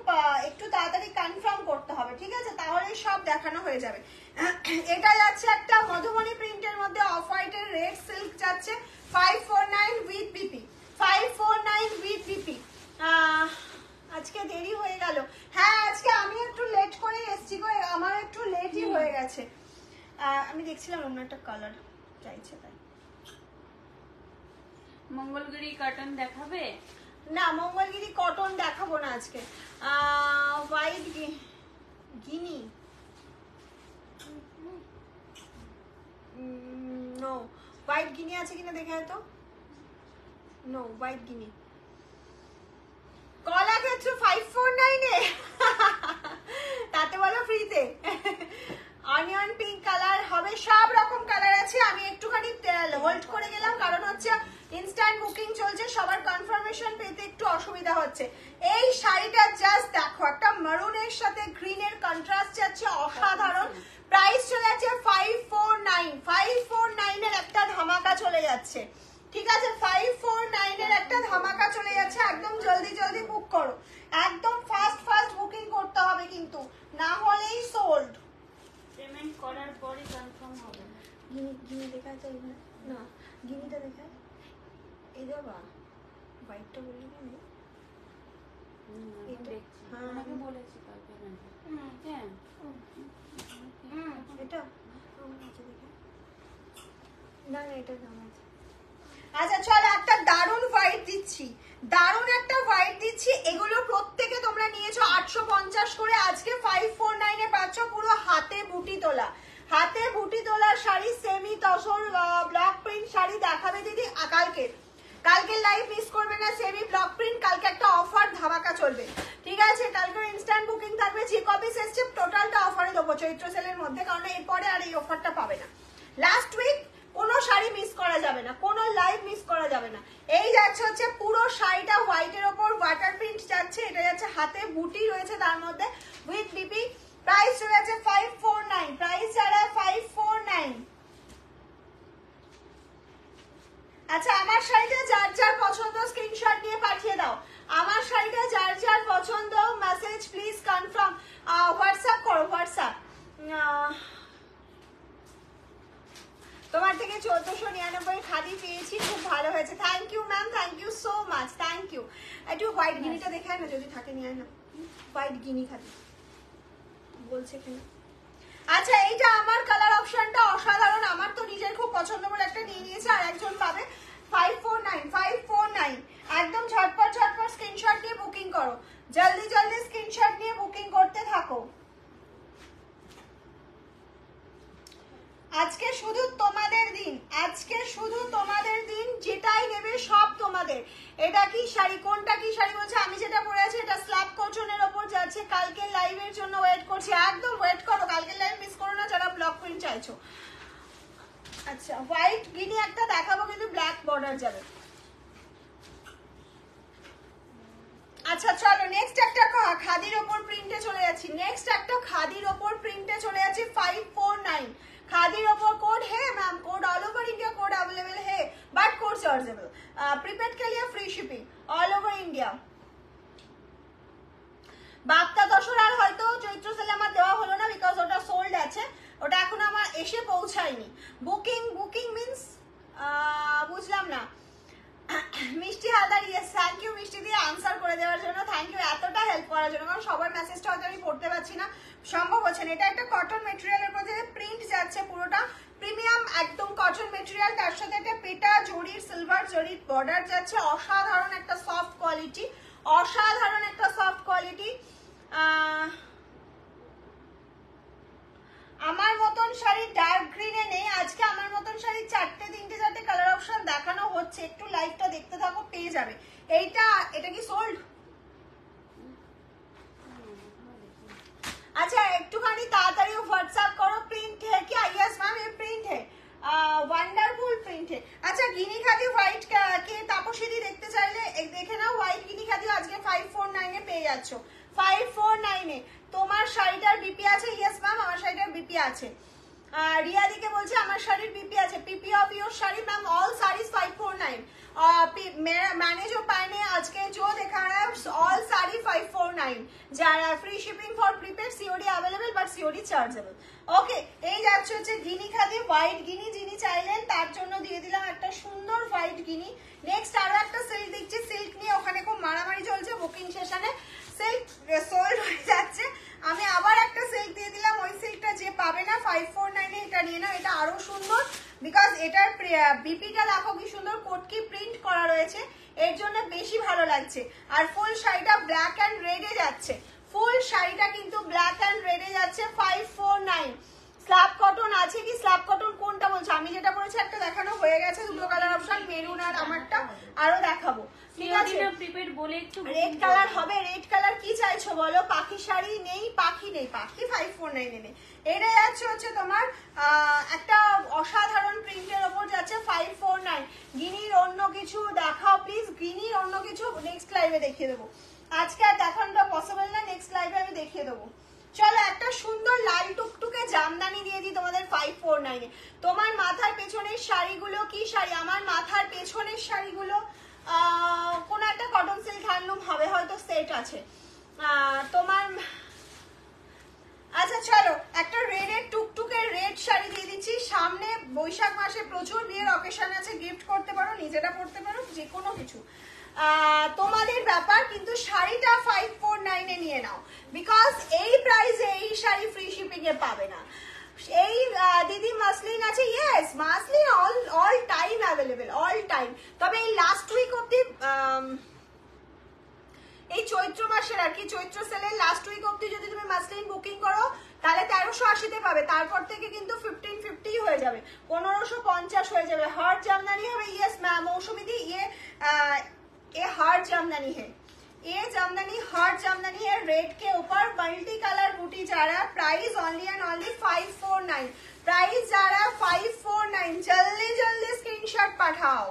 তাড়াতাড়ি কনফার্ম করতে হবে, ঠিক আছে? তাহলেই সব দেখানো হয়ে যাবে। এটা যাচ্ছে একটা মধুবনী প্রিন্টের মধ্যে অফ হোয়াইটের রেড সিল্ক যাচ্ছে 549 উইথ বিপি, 549 উইথ বিপি। আজকে দেরি হয়ে গেল। হ্যাঁ, আজকে আমি একটু লেট করে এসেছি গো, আমার একটু লেটই হয়ে গেছে। আমি দেখছিলাম অন্য একটা কালার চাইছে, তাই। মঙ্গলগিরি কটন দেখাবে? না, মঙ্গলগিরি কটন দেখাবো না আজকে। হোয়াইট গিনি, নো হোয়াইট গিনি আছে কিনা দেখে হয়তো। নো হোয়াইট গিনি। কলা ক্ষেত্র 549 এ তাতে বলো ফ্রিতে। অনিয়ন পিঙ্ক কালার হবে, সব রকম কালার আছে। আমি একটুখানি হোল্ড করে গেলাম, কারণ হচ্ছে ইনস্ট্যান্ট বুকিং চলছে, সবার কনফার্মেশন পেতে একটু অসুবিধা হচ্ছে। এই শাড়িটা জাস্ট দেখো, একটা মারুনের সাথে গ্রিনের কন্ট্রাস্ট যাচ্ছে, অসাধারণ। প্রাইস চলে যাচ্ছে 549, 549 এর একটা ধামাকা চলে যাচ্ছে, ঠিক আছে? 549 এর একটা ধামাকা চলে যাচ্ছে, একদম জলদি জলদি বুক করো, একদম ফাস্ট ফাস্ট বুকিং করতে হবে কিন্তু, না হলেই সোল্ড। পেমেন্ট করার পরে কনফার্ম হবে। গিনি দেখা যায় না, গিনিটা দেখা এই যাবা হোয়াইটটা বললি কেন? দেখছি আমাকে বলেছি কালকে হ্যাঁ এটা না না এটা দাম আছে। আচ্ছা চলো একটা দারুন হোয়াইট দিচ্ছি, দারুন একটা হোয়াইট দিচ্ছি। এগুলো প্রত্যেকে তোমরা নিয়েছো 850 করে, আজকে 549 এ পাচ্ছ পুরো হাতে বুটি তোলা, হাতে বুটি তোলা sari, semi tussar block print sari দেখাবে দিদি কালকে লাইভ মিস করবে না। সেমি ব্লক প্রিন্ট কালকে একটা অফার ধামাকা চলবে, ঠিক আছে? কালকে ইনস্ট্যান্ট বুকিং থাকবে, যে কপি এসছে টোটালটা অফারে দেবো চৈত্র সেলের মধ্যে, কারণ এরপরে আর এই অফারটা পাবে না। লাস্ট উইক কোনো শাড়ি মিস করা যাবে না, কোনো লাইভ মিস করা যাবে না। এই যাচ্ছে হচ্ছে পুরো শাড়িটা হোয়াইটের ওপর ওয়াটার প্রিন্ট যাচ্ছে, এটা যাচ্ছে হাতে বুটি রয়েছে তার মধ্যে উইথ বিপি। প্রাইস রয়েছে 549, প্রাইস যারা 549। আচ্ছা আমার শাড়িটা যার যার পছন্দ স্ক্রিনশট নিয়ে পাঠিয়ে দাও, আমার শাড়িটা যার যার পছন্দ মেসেজ প্লিজ কনফার্ম হোয়াটসঅ্যাপ করো, হোয়াটসঅ্যাপ। তোমার থেকে 1499 খাদি পেয়েছি, খুব ভালো হয়েছে, thank you ma'am, thank you so much, thank you. একটু হোয়াইট গিনিটা দেখায় না যদি থাকে, নিয়ে না হোয়াইট গিনি খাদি বলছে কিনা। আচ্ছা এইটা আমার কালার অপশনটা অসাধারণ, আমার তো নিজের খুব পছন্দ বলে একটা নিয়ে নিয়েছে, আর একজন পাবে 549 একদম ঝটপট স্ক্রিনশট নিয়ে বুকিং করো, জলদি স্ক্রিনশট নিয়ে বুকিং করতে থাকো। আজকে শুধু তোমাদের দিন, আজকে শুধু তোমাদের দিন, যেটাই নেবে সব তোমাদের। এটা কি শাড়ি, কোনটা কি শাড়ি বলছে? আমি যেটা পরে আছি এটা স্ল্যাব কটনের ওপর যাচ্ছে, কালকে লাইভের জন্য ওয়েট করছি, একদম ওয়েট করো, কালকে লাইভ মিস করো না যারা ব্লক প্রিন্ট চাইছো। আচ্ছা হোয়াইট গিনি একটা দেখাবো কিন্তু ব্ল্যাক বর্ডার যাবে। আচ্ছা চলো নেক্সট একটা খাদির ওপর প্রিন্টে চলে যাচ্ছি, নেক্সট একটা খাদির ওপর প্রিন্টে চলে যাচ্ছি 549 खादीर ओपर कोड है ma'am, code all over India code available है, बट कोड चार्जेबल, प्रीपेड के लिए free shipping all over India. বাগদা দশর আর হয়তো চৈত্র সেলে আমার দেওয়া হলো না বিকজ ওটা সোল্ড আছে, ওটা এখন আমার এসে পৌঁছায়নি। বুকিং মিন্স বুঝলাম না। মিষ্টি হালদার ইয়েস, থ্যাংক ইউ মিষ্টি দিয়ে আনসার করে দেওয়ার জন্য, থ্যাংক ইউ এতটা হেল্প করার জন্য, কারণ সবার মেসেজটা হয়তো আমি পড়তে পারছি না, সম্ভব হচ্ছে না। এটা একটা কটন মেটেরিয়ালের মধ্যে প্রিন্ট যাচ্ছে, পুরোটা প্রিমিয়াম একদম কটন মেটেরিয়াল, তার সাথে একটা পেটা জরির সিলভার জরির বর্ডার যাচ্ছে, অসাধারণ একটা সফট কোয়ালিটি, অসাধারণ একটা সফট কোয়ালিটি। আমার মতন শাড়ি ডার্ক গ্রিনে নেই আজকে, আমার মতন শাড়ি তিনটে চারটে কালার অপশন দেখানো হচ্ছে, একটু লাইভটা দেখতে থাকো পেয়ে যাবে। এটা কি সোল্ড? अच्छा একটুখানি তাড়াতাড়ি হোয়াটসঅ্যাপ করো, প্রিন্ট है क्या? यस मैम ये प्रिंट है, वंडरफुल प्रिंट है। अच्छा গিনি খাদি হোয়াইট কে তাপসীদি দেখতে চাইলে দেখে নাও, হোয়াইট গিনি খাদি আজকে 549 এ পেয়ে যাচ্ছ, 549 এ। তোমার শাড়িটার বিপি আছে? यस मैम আমার শাড়িটার বিপি আছে। রিয়াদিকে বলছে আমার শাড়ির বিপি আছে, PP of your sari ma'am all saris 549। मैंने जो पहने आज के जो देखा है ऑल साड़ी 549, যারা free shipping for prepaid, COD available but COD chargeable. Okay এই যাচ্ছে হচ্ছে গিনি খাদি হোয়াইট গিনি, যিনি চাইলেন তার জন্য দিয়ে দিলাম একটা সুন্দর হোয়াইট গিনি। নেক্সট আরো একটা সিল্ক দিচ্ছি, সিল্ক নিয়ে ওখানে খুব মারামারি চলছে বুকিং সেশনে, সিল্ক সোল্ড হয়ে যাচ্ছে, আমি আবার একটা সিল্ক দিয়ে দিলাম, ওই সিল্কটা যে পাবে না 549 এ এটা নিয়ে নাও, এটা আরো সুন্দর বিকজ এটার বিপিটা দেখো কি সুন্দর কোটকি প্রিন্ট করা রয়েছে, এর জন্য বেশি ভালো লাগছে। আর ফুল শাড়িটা ব্ল্যাক এন্ড রেডে যাচ্ছে, ফুল শাড়িটা কিন্তু ব্ল্যাক এন্ড রেডে যাচ্ছে 549। স্ল্যাব কটন আছে কি? স্ল্যাব কটন কোনটা বলছো? আমি যেটা বলেছি একটা দেখানো হয়ে গেছে, দুটো কালার অপশন, মেরুন আর আমারটা আরো দেখাবো, ঠিক আছে? প্রিপেড বলে একটু রেড কালার হবে, রেড কালার কি চাইছো বলো? পাখি শাড়ি নেই, পাখি নেই, পাখি 549 এ নেই। এটা যাচ্ছে হচ্ছে তোমার একটা অসাধারণ প্রিন্টের ওপর যাচ্ছে 549। গিনির অন্য কিছু দেখাও প্লিজ, গিনির অন্য কিছু নেক্সট লাইভে দেখিয়ে দেবো, আজকে আর দেখানোটা পসিবল না, নেক্সট লাইভে আমি দেখিয়ে দেবো। চলো একটা সুন্দর লাল টুকটুকে জামদানি দিয়ে দিই তোমাদের 549 এ। তোমার মাথার পেছনের শাড়িগুলো কি শাড়ি? আমার মাথার পেছনের শাড়িগুলো কোন একটা কটন সিল্ক হ্যান্ডলুম হবে, হয়তো সেট আছে তোমার। আচ্ছা চলো একটা রেডের টুকটুকে রেড শাড়ি দিয়ে দিচ্ছি, সামনে বৈশাখ মাসে প্রচুর বিয়ের অকেশন আছে, গিফট করতে পারো, নিজেরা পড়তে পারো, যে কোনো কিছু তোমাদের ব্যাপার, কিন্তু শাড়িটা 549 এ নিয়ে বিকজ এই প্রাইসে এই শাড়ি ফ্রি শিপিং এ পাবে না। এই দিদি মাসলিন আছে, yes muslin all time available, all time. তবে এই লাস্ট উইক অব্দি, এই চৈত্র মাসের আর কি, চৈত্র সেলের লাস্ট উইক অব্দি যদি তুমি মাসলিন বুকিং করো তাহলে 1380-তে পাবে। তারপর থেকে কিন্তু 1550 হয়ে যাবে, 1550 হয়ে যাবে। হার্ড জামদানি হবে, ইয়েস ম্যাম মৌসুমি দি, ये हार्ड जामदानी है, ये जामदानी हार्ड जामदानी है। रेड के ऊपर मल्टी कलर बूटी जा रहा है। Price only and only 549, price जा रहा है 549। जल्दी जल्दी स्क्रीनशॉट पठाओ।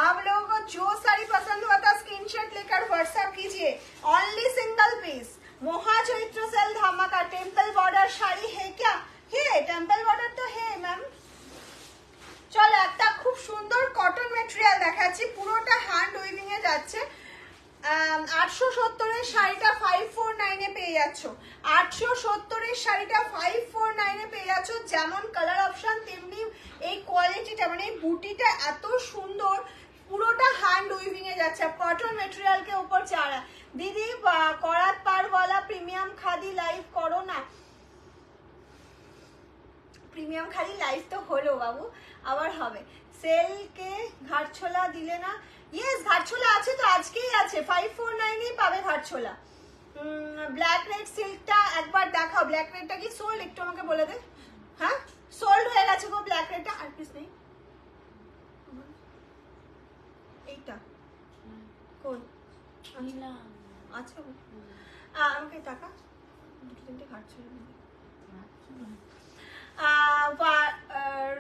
आप लोगों को जो साड़ी पसंद हुआ था स्क्रीनशॉट लेकर व्हाट्सएप कीजिए। ओनली सिंगल पीस, मोहा चैत्र सेल धमाका। टेम्पल बॉर्डर শাড়ি है क्या? है, टेम्पल बॉर्डर तो है मैम। চলো একটা খুব সুন্দর কটন ম্যাটেরিয়াল দেখাচ্ছি, পুরোটা হ্যান্ড উইভিং এ যাচ্ছে। 870 এর শাড়িটা 549 এ পেয়ে যাচ্ছ। 870 এর শাড়িটা 549 এ পেয়ে যাচ্ছ। যেমন কালার অপশন তেমনি এই কোয়ালিটিটা, মানে এই বুটিটা এত সুন্দর, পুরোটা হ্যান্ড উইভিং এ যাচ্ছে। কটন ম্যাটেরিয়াল के ऊपर जा रहा है। दीदी करात पार वाला प्रीमियम खादी लाइव करो ना। প্রিমিয়াম খালি লাইভ তো হলো বাবু, আবার হবে। সেলকে ঘাটছোলা দিলে না? ইয়েস ঘাটছোলা আছে তো, আজকেই আছে, 549 এই পাবে ঘাটছোলা। ব্ল্যাক রেড সিল্কটা একবার দেখাও। ব্ল্যাক রেডটা কি সোল্ড? একটু আমাকে বলে দে। হ্যাঁ সোল্ড হয়ে গেছে গো ব্ল্যাক রেডটা। আর পিস নেই এইটা কোন? আচ্ছা আমাকে টাকা দুটো তিনটে ঘাটছোলা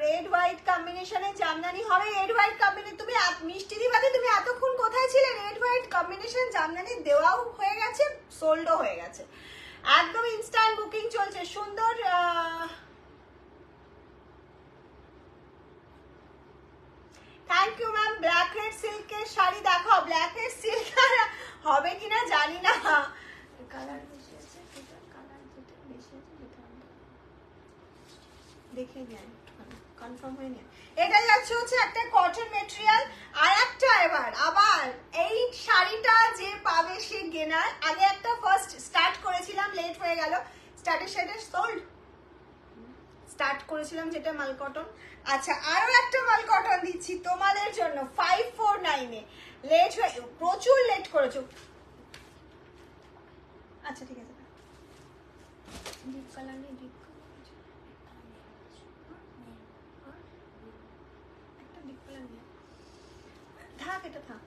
রেড হোয়াইট কম্বিনেশনে জামদানি হবে। রেড হোয়াইট কম্বিনেশন তুমি মিষ্টি দি বাদে তুমি এতক্ষণ কোথায় ছিলে? রেড হোয়াইট কম্বিনেশন জামদানি দেওয়াও হয়ে গেছে, সোল্ডও হয়ে গেছে, একদম ইনস্ট্যান্ট বুকিং চলছে। সুন্দর thank you ma'am. Black red সিল্কের শাড়ি দেখাও। ব্ল্যাক রেড সিল্ক হবে কিনা জানি না। কালার বেশি আছে, কালার যেটা বেশি আছে যেটা দেখে নিন, কনফার্ম হয়ে নিন। এটা যাচ্ছে হচ্ছে একটা কটন ম্যাটেরিয়াল। আর একটা আবার এই শাড়িটা যে পাবে সে গেনার। আগে একটা ফার্স্ট স্টার্ট করেছিলাম, লেট হয়ে গেল। স্টার্টের সাথে সোল্ড স্টার্ট করেছিলাম যেটা মাল কটন। আচ্ছা আরো একটা মাল কটন দিচ্ছি তোমাদের জন্য 549 এ। লেট হয়ে, প্রচুর লেট করেছো। আচ্ছা ঠিক আছে, ডিপ কালার নেই, ডিপ থাক, এটা থাক।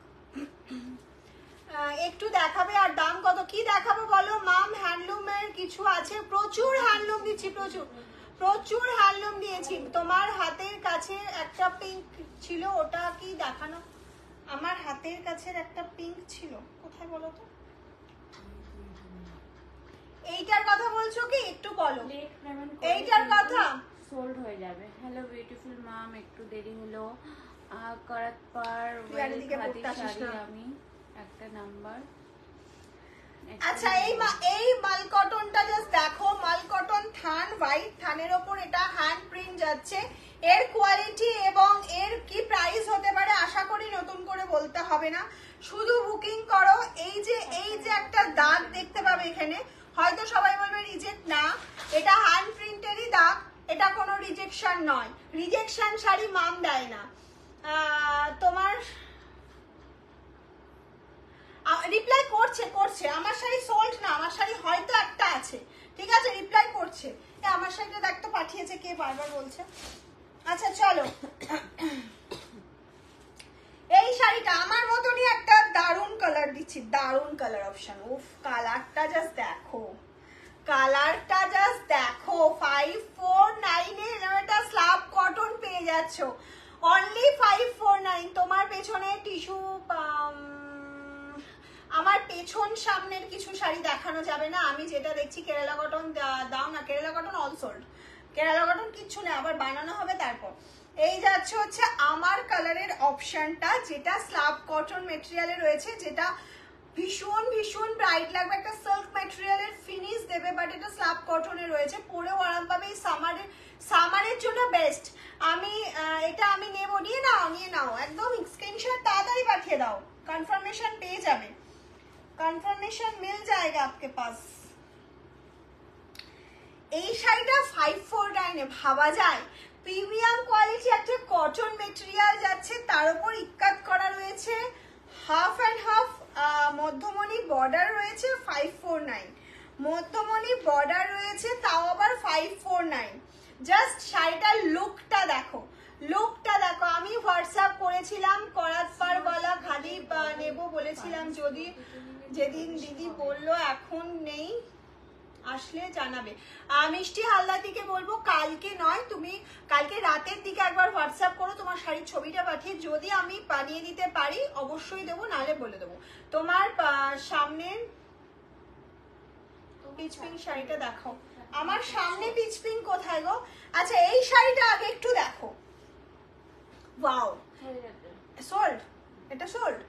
একটু দেখাবে আর দাম কত? কি দেখাবো বলো মাম? হ্যান্ডলুমের কিছু আছে, প্রচুর হ্যান্ডলুম দিচ্ছি, প্রচুর হ্যান্ডলুম দিয়েছি। তোমার হাতের কাছে একটা পিঙ্ক ছিল, ওটা কি দেখানো? আমার হাতের কাছে একটা পিঙ্ক ছিল, কোথায় বলো তো? এইটার কথা বলছো কি? একটু বলো এইটার কথা। সোল্ড হয়ে যাবে। হ্যালো বিউটিফুল মাম, একটু দেরি হলো। করাত পার আমি একটা নাম্বার। আচ্ছা এই মাল কটনটা জাস্ট দেখো। মাল কটন থান, হোয়াইট থানের ওপর এটা হ্যান্ড প্রিন্ট যাচ্ছে। এর কোয়ালিটি এবং এর কি প্রাইস হতে পারে আশা করি নতুন করে বলতে হবে না, শুধু বুকিং করো। এই যে একটা দাগ দেখতে পাবে এখানে, হয়তো সবাই বলবে রিজেক্ট, না এটা হ্যান্ড প্রিন্টেরই দাগ, এটা কোনো রিজেকশন নয়। রিজেকশন শাড়ি মাম দেয় না। তোমার রিপ্লাই করছে আমার শাড়ি সোল্ড না, আমার শাড়ি হয়তো একটা আছে, ঠিক আছে রিপ্লাই করছে। আমার শাড়িটা দেখতে পাঠিয়েছে কে বারবার বলছে। আচ্ছা চলো, এই শাড়িটা আমার মতনই একটা দারুন কালার দিচ্ছি, দারুন কালার অপশন। উফ কালারটা জাস্ট দেখো, কালারটা জাস্ট দেখো। 549 এ এটা স্ল্যাব কটন পেয়ে যাচ্ছ, অনলি 549। তোমার পেছনে টিস্যু, আমার পেছন সামনের কিছু শাড়ি দেখানো যাবে না। আমি যেটা দেখছি কেরালা কটন দাও না, Kerala cotton all sold, Kerala cotton কিচ্ছু না, আবার বানানো হবে তারপর। এই যাচ্ছে হচ্ছে আমার কালারের অপশনটা, যেটা স্ল্যাব কটন মেটেরিয়ালে রয়েছে, যেটা ভীষণ ভীষণ ব্রাইট লাগবে, একটা সিল্ক মেটেরিয়ালের ফিনিশ দেবে, বাট এটা স্ল্যাব কটনে রয়েছে, পরেও আরাম পাবে। এই সামারের জন্য বেস্ট। এটা আমি নেব, নিয়ে নাও একদম স্ক্রিনশট তাড়াতাড়ি পাঠিয়ে দাও, কনফার্মেশন পেয়ে যাবে, कन्फर्मेशन मिल जाएगा आपके पास। এই শাড়িটা 549 এ ভাবা যায়? প্রিমিয়াম কোয়ালিটি একটা কটন মেটেরিয়াল যাচ্ছে, তার উপর ইক্কাত করা রয়েছে, হাফ অ্যান্ড হাফ মধ্যমণি বর্ডার রয়েছে, 549 মধ্যমণি বর্ডার রয়েছে, তাও আবার 549। জাস্ট শাড়িটার লুকটা দেখো, লুকটা দেখো। আমি হোয়াটসঅ্যাপ করেছিলাম করাত পারওয়ালা খাদি নেব বলেছিলাম, যদি যেদিন দিদি বললো এখন নেই, আসলে জানাবে। মিষ্টি হালদারদিকে বলবো কালকে নয়, তুমি কালকে রাতের দিকে একবার হোয়াটসঅ্যাপ করো, তোমার শাড়ির ছবিটা পাঠিয়ে যদি আমি বানিয়ে দিতে পারি অবশ্যই দেবো, নাহলে বলে দেবো। তোমার সামনের পিচ পিঙ্ক শাড়িটা দেখো, আমার সামনে পিচ পিঙ্ক কোথায় গো? আচ্ছা এই শাড়িটা আগে একটু দেখো। ওয়াও, সোল্ড, এটা সোল্ড।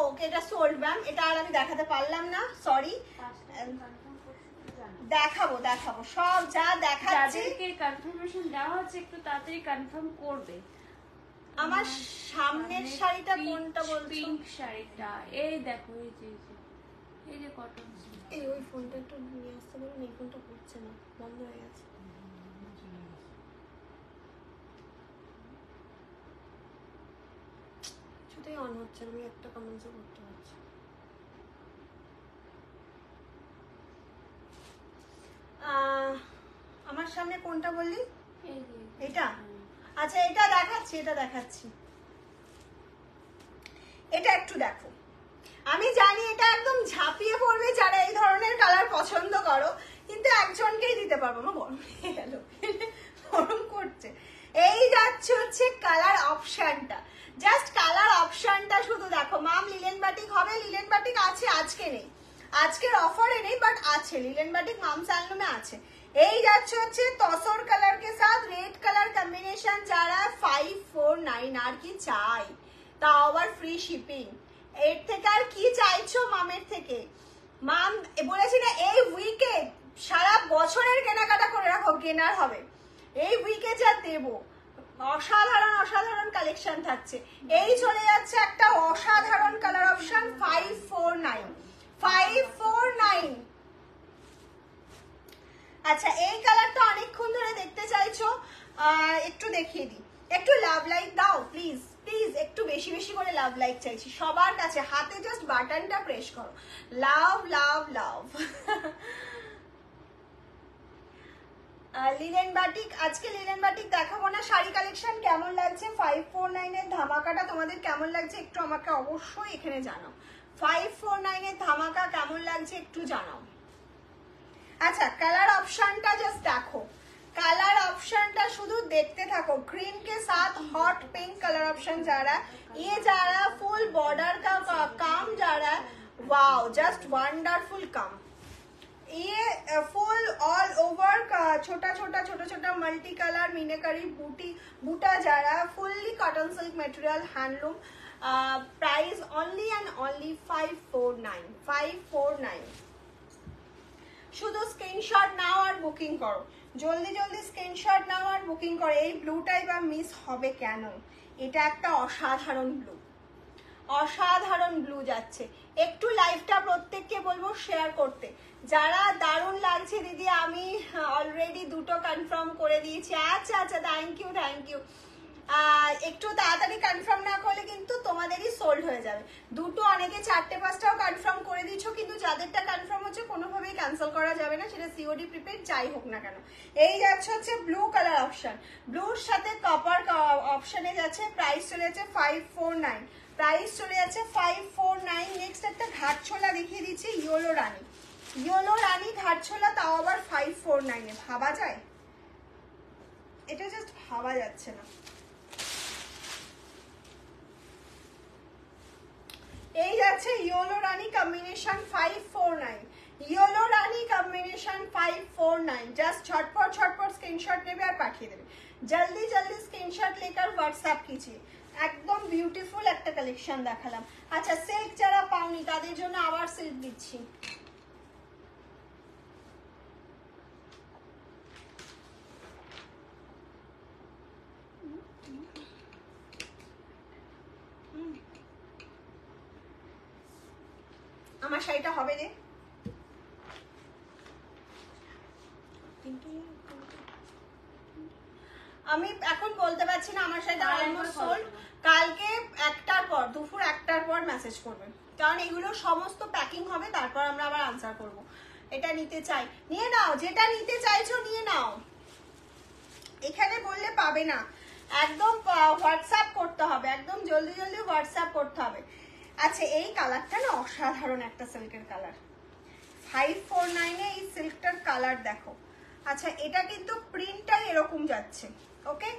ওকে, এটা সোল্ড ম্যাম, এটা আর আমি দেখাতে পারলাম না, সরি। দেখাবো দেখাবো সব যা দেখাচ্ছি। যাদেরকে কনফার্মেশন দেওয়া হচ্ছে একটু তাড়াতাড়ি কনফার্ম করবে। আমার সামনের শাড়িটা কোনটা বলছো? পিঙ্ক শাড়িটা, এই দেখো, এই যে কটন। এই ওই ফোনটা একটু নিয়ে আসতে বলুন, এই ফোনটা করছে না, বন্ধ হয়ে গেছে। কিছুতেই অন হচ্ছে না, আমি একটা কমেন্টসও করতে পারছি। আমার সামনে কোনটা বললি? এটা? আচ্ছা এটা দেখাচ্ছি, এটা দেখাচ্ছি, এটা একটু দেখো। আমি জানি এটা একদম ঝাঁপিয়ে পড়বে যারা এই ধরনের কালার পছন্দ করো, কিন্তু একজনকেই দিতে পারবো। আমার গরম হয়ে গেল, গরম করছে। এই যাচ্ছে হচ্ছে কালার অপশনটা, জাস্ট কালার অপশনটা শুধু দেখো। মাম লিলেন বাটিক হবে, লিলেন বাটিক আছে, আজকে নেই, আজকের অফারে নেই, বাট আছে লিলেন বাটিক, মাম স্যালনুমে আছে। এই যাচ্ছে হচ্ছে তসর কালার কে সাথ রেড কালার কম্বিনেশন, যারা 549 আর কি চাই, তাও আবার ফ্রি শিপিং। এর থেকে আর কি চাইছো মামের থেকে? মাম বলেছি না এই উইকে সারা বছরের কেনাকাটা করে রাখো, কেনার হবে। এই উইকে যা দেবো অসাধারণ অসাধারণ কালেকশন থাকছে। এই চলে যাচ্ছে একটা অসাধারণ কালার অপশন, 549। আচ্ছা এই কালারটা অনেকক্ষণ ধরে দেখতে চাইছো, একটু দেখিয়ে দিই। একটু লাভ লাইক দাও প্লিজ, প্লিজ একটু বেশি বেশি করে লাভ লাইক চাইছি সবার কাছে। হাতে জাস্ট বাটনটা প্রেস করো, লাভ লাভ লাভ। লিলেন বাটিক, আজকে লিলেন বাটিক দেখাবো না। শাড়ি কালেকশন কেমন লাগছে? 549 এর ধামাকাটা তোমাদের কেমন লাগছে একটু আমাকে অবশ্যই এখানে জানাও। 549 এর ধামাকা কেমন লাগছে একটু জানাও। আচ্ছা কালার অপশনটা জাস্ট দেখো, কালার অপশনটা শুধু দেখতে থাকো। ग्रीन के साथ हॉट पिंक कलर ऑप्शन जा रहा है, ये जा रहा है फुल बॉर्डर का काम जा रहा है, वाओ जस्ट वंडरफुल काम। ये फुल ऑल ओवर का छोटा छोटा छोटा छोटा मल्टी कलर मीनाकारी बूटी बूटा जा रहा है, fully cotton silk material handloom. Price only and only 549। শুধু স্ক্রিনশট নাও আর বুকিং করো, জলদি জলদি স্ক্রিনশট নাও আর বুকিং করো। এই ব্লুটাই বা মিস হবে কেন? এটা একটা অসাধারণ ব্লু, অসাধারণ ব্লু যাচ্ছে। একটু লাইভটা প্রত্যেককে বলবো শেয়ার করতে। যারা দারুণ লাগছে দিদি, আমি অলরেডি দুটো কনফার্ম করে দিয়েছি। আচ্ছা আচ্ছা, থ্যাংক ইউ থ্যাংক ইউ। একটু তাড়াতাড়ি কনফার্ম না করলে কিন্তু তোমাদেরই সোল্ড হয়ে যাবে। দুটো অনেকে 4টে 5টাও কনফার্ম করে দিচ্ছ, কিন্তু যাদেরটা কনফার্ম হচ্ছে কোনোভাবেই ক্যান্সেল করা যাবে না, সেটা সিওডি প্রিপেড যাই হোক না কেন। এই যাচ্ছে হচ্ছে ব্লু কালার অপশন, ব্লুর সাথে কপার অপশনে যাচ্ছে। প্রাইস চলে যাচ্ছে 549, প্রাইস চলে যাচ্ছে 549। নেক্সট একটা ঘাটছোলা দেখিয়ে দিচ্ছি, ইয়েলো রানী, ইয়েলো রানী ঘাটছোলা, তাও আবার 549 এ। ভাবা যায়? এটা জাস্ট ভাবা যাচ্ছে না। এই যাচ্ছে ইয়েলো রানী কম্বিনেশন 549, ইয়েলো রানী কম্বিনেশন 549। জাস্ট ঝটপট ঝটপট স্ক্রিনশট নেবে আর পাঠিয়ে দেবে, জলদি জলদি স্ক্রিনশট লেकर হোয়াটসঅ্যাপ कीजिए। একদম বিউটিফুল একটা কালেকশন দেখালাম। আচ্ছা সিল্ক যারা পাওনি তাদের জন্য আবার সিল্ক দিচ্ছি। আমার শাড়িটা হবে রে, আমি এখন বলতে পারছি না, আমার সাথে অলমোস্ট সোল্ড। কালকে একটার পর, দুপুর একটার পর মেসেজ করবেন, কারণ এগুলো সমস্ত প্যাকিং হবে, তারপর আমরা আবার আনসার করব। এটা নিতে চাই, নিয়ে নাও, যেটা নিতে চাইছো নিয়ে নাও। এখানে বললে পাবে না, একদম হোয়াটসঅ্যাপ করতে হবে, একদম জলদি জলদি হোয়াটসঅ্যাপ করতে হবে। আচ্ছা, এই কালারটা না অসাধারণ একটা সিল্কের কালার, 549 এ এই সিল্কটার কালার দেখো। আচ্ছা, এটা কিন্তু প্রিন্টটাই এরকম যাচ্ছে, ওকে,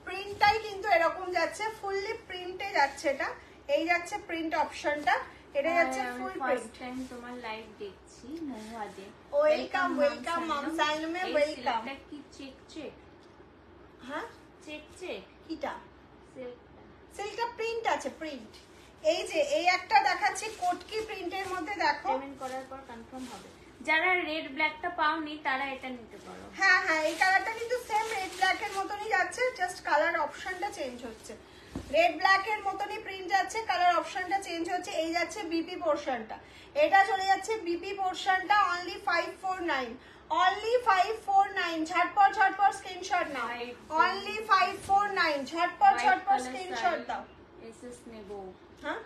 প্রিন্টটাই কিন্তু এরকম যাচ্ছে, ফুললি প্রিন্টে যাচ্ছে। এটা এই যাচ্ছে প্রিন্ট অপশনটা, এটা যাচ্ছে ফুল প্রিন্ট। ফার্স্ট টাইম তোমার লাইভ দেখছি মহুয়াতে। ওয়েলকাম ওয়েলকাম মাম সাইনুমে, ওয়েলকাম। এটা কি চেক চেক? হ্যাঁ, চেক চেক কিটা? সিল্কটা। সিল্কটা প্রিন্ট আছে, প্রিন্ট। এই যে এই একটা দেখাচ্ছি কোটকি প্রিন্টের মধ্যে, দেখো। পেমেন্ট করার পর কনফার্ম হবে। যারা রেড ব্ল্যাকটা পাওনি তারা এটা নিতে পারো। হ্যাঁ হ্যাঁ, এই কালারটা কিন্তু সেম রেড ব্ল্যাক এর মতনই যাচ্ছে, জাস্ট কালার অপশনটা চেঞ্জ হচ্ছে। রেড ব্ল্যাক এর মতনই প্রিন্ট যাচ্ছে, কালার অপশনটা চেঞ্জ হচ্ছে। এই যাচ্ছে বিপি পোরশনটা, এটা চলে যাচ্ছে বিপি পোরশনটা, অনলি 549, অনলি 549। ঝটপট ঝটপট স্ক্রিনশট নাও, অনলি 549, ঝটপট ঝটপট স্ক্রিনশট দাও। এসএস নেব। হ্যাঁ,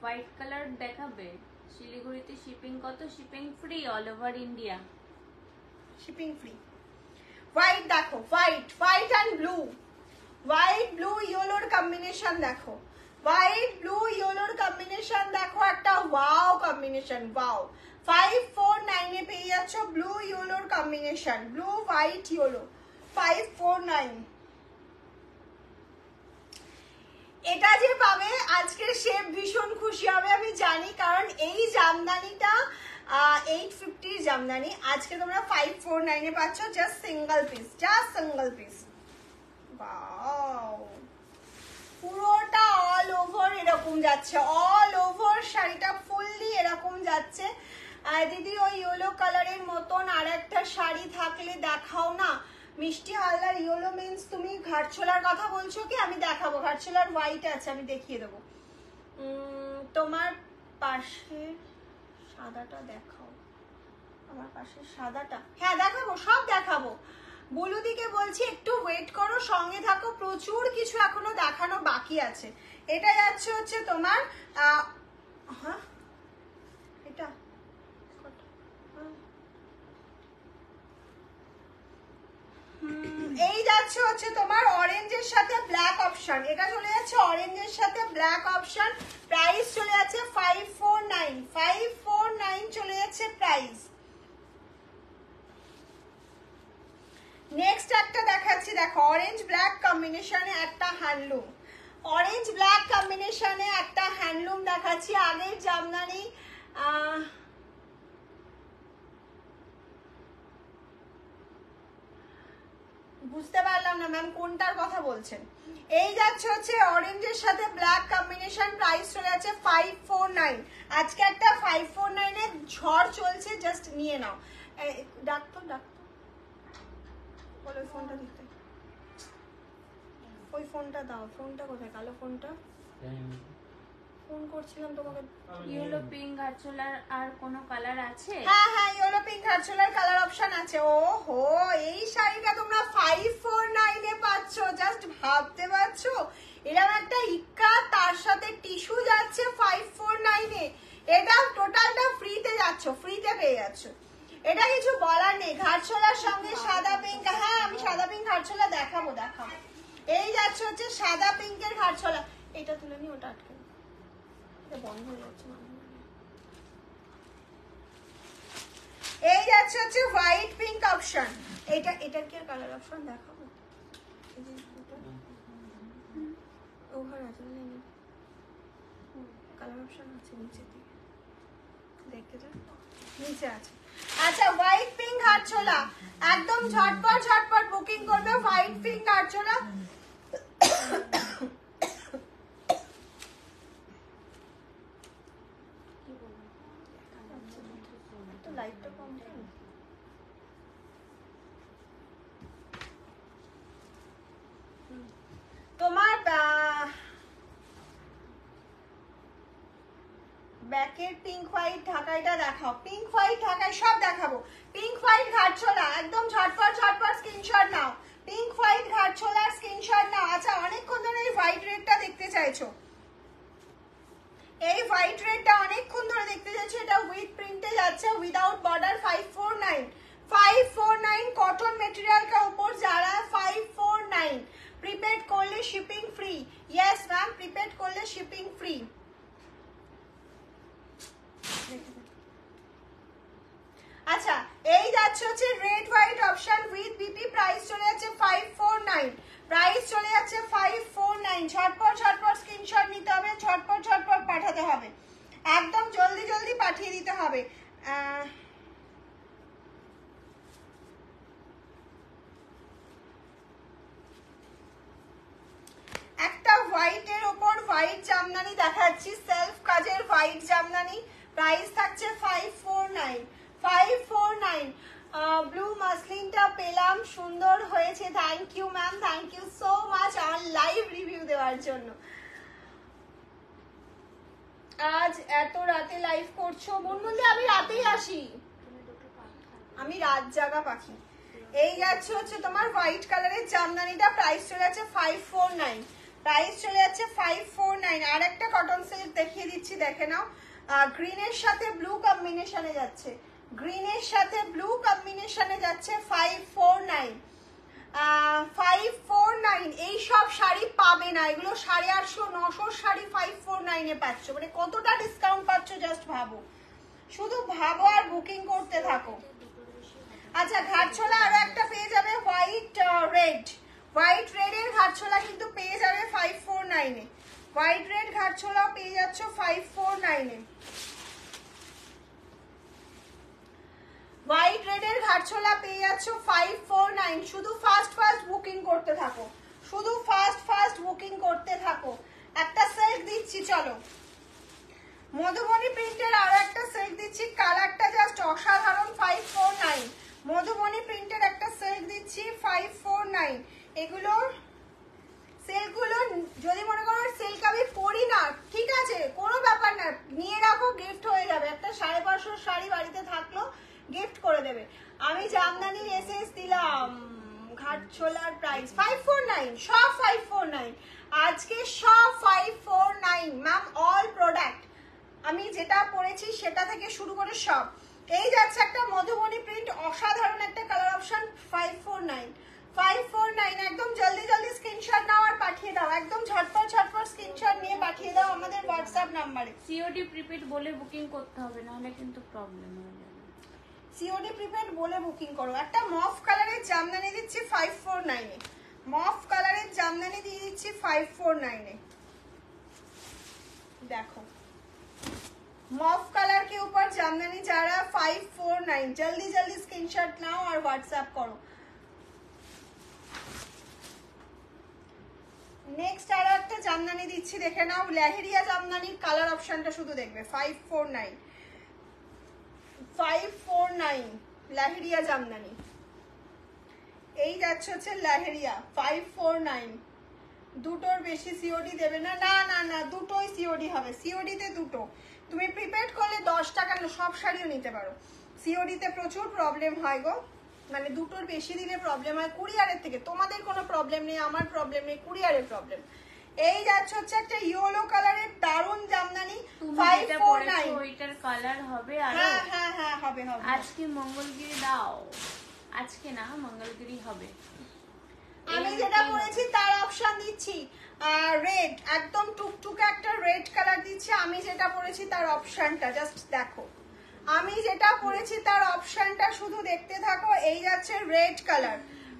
হোয়াইট কালার দেখাবে। শিলিগুড়িতে শিপিং কত? Shipping free all over India. Shipping free. White দেখো, white, white and blue, white blue ইয়েলোর কম্বিনেশন দেখো, হোয়াইট ব্লু ইয়েলোর কম্বিনেশন দেখো, একটা ওয়াও কম্বিনেশন, ওয়াও। 549 এ পেয়ে যাচ্ছ ব্লু ইয়েলোর কম্বিনেশন, ব্লু হোয়াইট ইয়েলো, 549। এটা যে পাবে আজকের শেফ ভীষণ খুশি হবে আমি জানি, কারণ এই জামদানিটা 850 জামদানি, আজকে তোমরা 549 এ পাচ্ছ, just single piece, just single piece. Wow, পুরোটা অল ওভার এরকম যাচ্ছে, অল ওভার শাড়িটা ফুললি এরকম যাচ্ছে। দিদি ওই ইয়েলো কালারের মতন আর একটা শাড়ি থাকলে দেখাও না। মিষ্টি হালদার, ইয়েলো মিন্স তুমি ঘাটছোলার কথা বলছো কি? আমি দেখাবো, ঘাটছোলার হোয়াইট আছে, আমি দেখিয়ে দেবো। তোমার পাশে সাদাটা দেখাও, আমার পাশে সাদাটা, হ্যাঁ দেখাবো, সব দেখাবো। বুলুদিকে বলছি একটু ওয়েট করো, সঙ্গে থাকো, প্রচুর কিছু এখনো দেখানো বাকি আছে। এটা যাচ্ছে হচ্ছে তোমার হ্যাঁ, এটা এই যাচ্ছে হচ্ছে তোমার অরেঞ্জের সাথে ব্ল্যাক অপশন, এটা চলে যাচ্ছে অরেঞ্জের সাথে ব্ল্যাক অপশন। প্রাইস চলে যাচ্ছে 549, 549 চলে যাচ্ছে প্রাইস। নেক্সট একটা দেখাচ্ছি, দেখো অরেঞ্জ ব্ল্যাক কম্বিনেশনে একটা হ্যান্ডলুম, অরেঞ্জ ব্ল্যাক কম্বিনেশনে একটা হ্যান্ডলুম দেখাচ্ছি। আগের জামদানি বুঝতে পারলাম না ম্যাম কোনটার কথা বলছেন। এই যাচ্ছে হচ্ছে অরেঞ্জের সাথে ব্ল্যাক কম্বিনেশন, প্রাইস চলে যাচ্ছে 549। আজকে একটা 549 এর ঝড় চলছে, জাস্ট নিয়ে নাও। ডাক্তার ডাক্তার বলো ওই ফোনটা দিতে, ওই ফোনটা দাও। ফোনটা কোথায়? কালো ফোনটা, ফোন করছিলাম তোমাকে। ইয়েলো পিঙ্ক ঘাটছোলার আর কোনো কালার আছে? হ্যাঁ হ্যাঁ, ইয়েলো পিঙ্ক ঘাটছোলার কালার অপশন আছে। ও হো, এই শাড়িটা তোমরা 549 এ পাচ্ছ, জাস্ট ভাবতে পারছো? এরকম একটা ইক্কা, তার সাথে টিস্যু যাচ্ছে 549 এ। এটা টোটালটা ফ্রিতে যাচ্ছ, ফ্রিতে পেয়ে যাচ্ছ, এটা কিছু বলার নেই। ঘাটছোলার সঙ্গে সাদা পিঙ্ক, হ্যাঁ আমি সাদা পিঙ্ক ঘাটছোলা দেখাবো দেখাবো। এই যাচ্ছে হচ্ছে সাদা পিঙ্কের ঘাটছোলা, এটা তুলে নি, ওটা আটকে বন্ধ হয়ে যাচ্ছে। এই যাচ্ছে হচ্ছে হোয়াইট পিঙ্ক অপশন, এটা এটার কি কালার অপশন দেখাবো? এই যে ওভার আছে, কালার অপশন আছে নিচে দিকে, দেখতে যান নিচে আছে। আচ্ছা, হোয়াইট পিঙ্ক ঘাটছোলা একদম ঝটপট ঝটপট বুকিং করবে, হোয়াইট পিঙ্ক ঘাটছোলা। লাইটটা কম দেন। তোমার ব্যাকের পিঙ্ক হোয়াইট ঢাকাইটা দেখাও, পিঙ্ক হোয়াইট ঢাকাই সব দেখাবো। পিঙ্ক হোয়াইট ঘাটছোলা একদম চাইছো। এই হোয়াইট রেডটা অনেকক্ষণ ধরে দেখতে চাইছো, এটা উইথ প্রিন্টে যাচ্ছে, উইদাউট বর্ডার 549 549 কটন মেটেরিয়াল के ऊपर जा रहा है 549। প্রিপেড করলে shipping free. Yes ma'am, prepaid করলে শিপিং ফ্রি। আচ্ছা, এই যাচ্ছে হচ্ছে red white option with BP, price চলে যাচ্ছে 549, প্রাইস চলে যাচ্ছে 549। ঝটপট ঝটপট স্ক্রিনশট নিতে হবে, ঝটপট ঝটপট পাঠাতে হবে, একদম জলদি জলদি পাঠিয়ে দিতে হবে। একটা হোয়াইটের ওপর হোয়াইট জামদানি দেখাচ্ছি, সেলফ কাজের হোয়াইট জামদানি, প্রাইস থাকছে 549 549। ব্লু মাসলিনটা পেলাম, সুন্দর হয়েছে, thank you ma'am, thank you so much আমার লাইভ রিভিউ দেওয়ার জন্য। আজ এত রাতে লাইভ করছো? মুনমুন দি, আমি রাতেই আসি, আমি রাত জাগা পাখি। এই যাচ্ছে হচ্ছে তোমার হোয়াইট কালারের জামদানিটা, প্রাইস চলে যাচ্ছে 549, প্রাইস চলে যাচ্ছে 549। আর একটা কটন সিল্ক দেখিয়ে দিচ্ছি, দেখে নাও, গ্রিনের সাথে ব্লু কম্বিনেশনে যাচ্ছে, গ্রিনের সাথে ব্লু কম্বিনেশনে যাচ্ছে 549 549। এই সব শাড়ি পাবে না, এগুলো 850 900 শাড়ি 549 এ পাচ্ছ, মানে কতটা ডিসকাউন্ট পাচ্ছ জাস্ট ভাবো, শুধু ভাবো আর বুকিং করতে থাকো। আচ্ছা, ঘাটছোলা আরো একটা পেয়ে যাবে হোয়াইট রেড, হোয়াইট রেড এর ঘাটছোলা কিন্তু পেয়ে যাবে 549 এ, হোয়াইট রেড ঘাটছোলাও পেয়ে যাচ্ছ 549 এ। হোয়াইট রেড এর ঘাটছোলা পেয়ে যাচ্ছ 549। শুধু ফাস্ট ফাস্ট বুকিং করতে থাকো, শুধু ফাস্ট ফাস্ট বুকিং করতে থাকো। একটা সিল্ক দিচ্ছি, চলো মধুবনী প্রিন্টের আরো একটা সিল্ক দিচ্ছি, কালারটা জাস্ট অসাধারণ 549। মধুবনী প্রিন্টের একটা সিল্ক দিচ্ছি 549। এগুলোর সিল্কগুলো যদি মনে করো সিল্ক আমি পরি না, ঠিক আছে, কোনো ব্যাপার না, নিয়ে রাখো, গিফট হয়ে যাবে, একটা 550 শাড়ি বাড়িতে থাকলো, গিফট করে দেবে। আমি জামদানির এসএস দিলাম, ঘাটছোলার প্রাইস 549, সব 549 আজকে, সব 549 ম্যাম, অল প্রোডাক্ট আমি যেটা পরেছি সেটা থেকে শুরু করে সব। এই যাচ্ছে একটা মধুবনী প্রিন্ট, অসাধারণ একটা কালার অপশন, 549 549। একদম জলদি জলদি স্ক্রিনশট নাও আর পাঠিয়ে দাও, একদম ঝটপট ঝটপট স্ক্রিনশট নিয়ে পাঠিয়ে দাও আমাদের হোয়াটসঅ্যাপ নাম্বারে। সিওডি প্রিপেড বলে বুকিং করতে হবে, নাহলে কিন্তু প্রবলেম হয়ে যাবে। সিওডি প্রিপেড বলে বুকিং করো। একটা মফ কালারের জামদানি দিচ্ছি 549 এ, মফ কালারের জামদানি দিয়ে দিচ্ছি 549 এ। দেখো मॉफ कलर के ऊपर जामदानी जा रहा है 549। जल्दी जल्दी स्क्रीनशॉट नाओ और व्हाट्सएप करो। नेक्स्ट আর একটা জামদানি দিচ্ছি, দেখে নাও, লেহেরিয়া জামদানির কালার অপশনটা শুধু দেখবে, 549 549 লেহেরিয়া জামদানি। এই যাচ্ছে হচ্ছে লেহেরিয়া 549। দুটোর বেশি সিওডি দেবে না, না না না, দুটোই সিওডি হবে, সিওডি তে দুটো। তুমি প্রিপেড করলে 10 টাকা না, সব শাড়িও নিতে পারো, সিওডি তে প্রচুর প্রবলেম হয় গো, মানে দুটোর বেশি দিলে প্রবলেম হয়, কুরিয়ারের থেকে। তোমাদের কোনো প্রবলেম নেই, আমার প্রবলেম নেই, কুরিয়ারের প্রবলেম। এই যাচ্ছে হচ্ছে একটা ইয়েলো কালারের দারুন জামদানি 549। ওইটার কালার হবে আর হ্যাঁ হ্যাঁ হ্যাঁ হবে হবে। আজকে মঙ্গলগিরি দাও, আজকে না মঙ্গলগিরি হবে। আমি যেটা পরেছি তার অপশন দিচ্ছি রেড, একদম টুকটুকে একটা রেড কালার দিচ্ছি। আমি যেটা পরেছি তার অপশনটা জাস্ট দেখো, আমি যেটা পরেছি তার অপশনটা শুধু দেখতে থাকো। এই যাচ্ছে রেড কালার,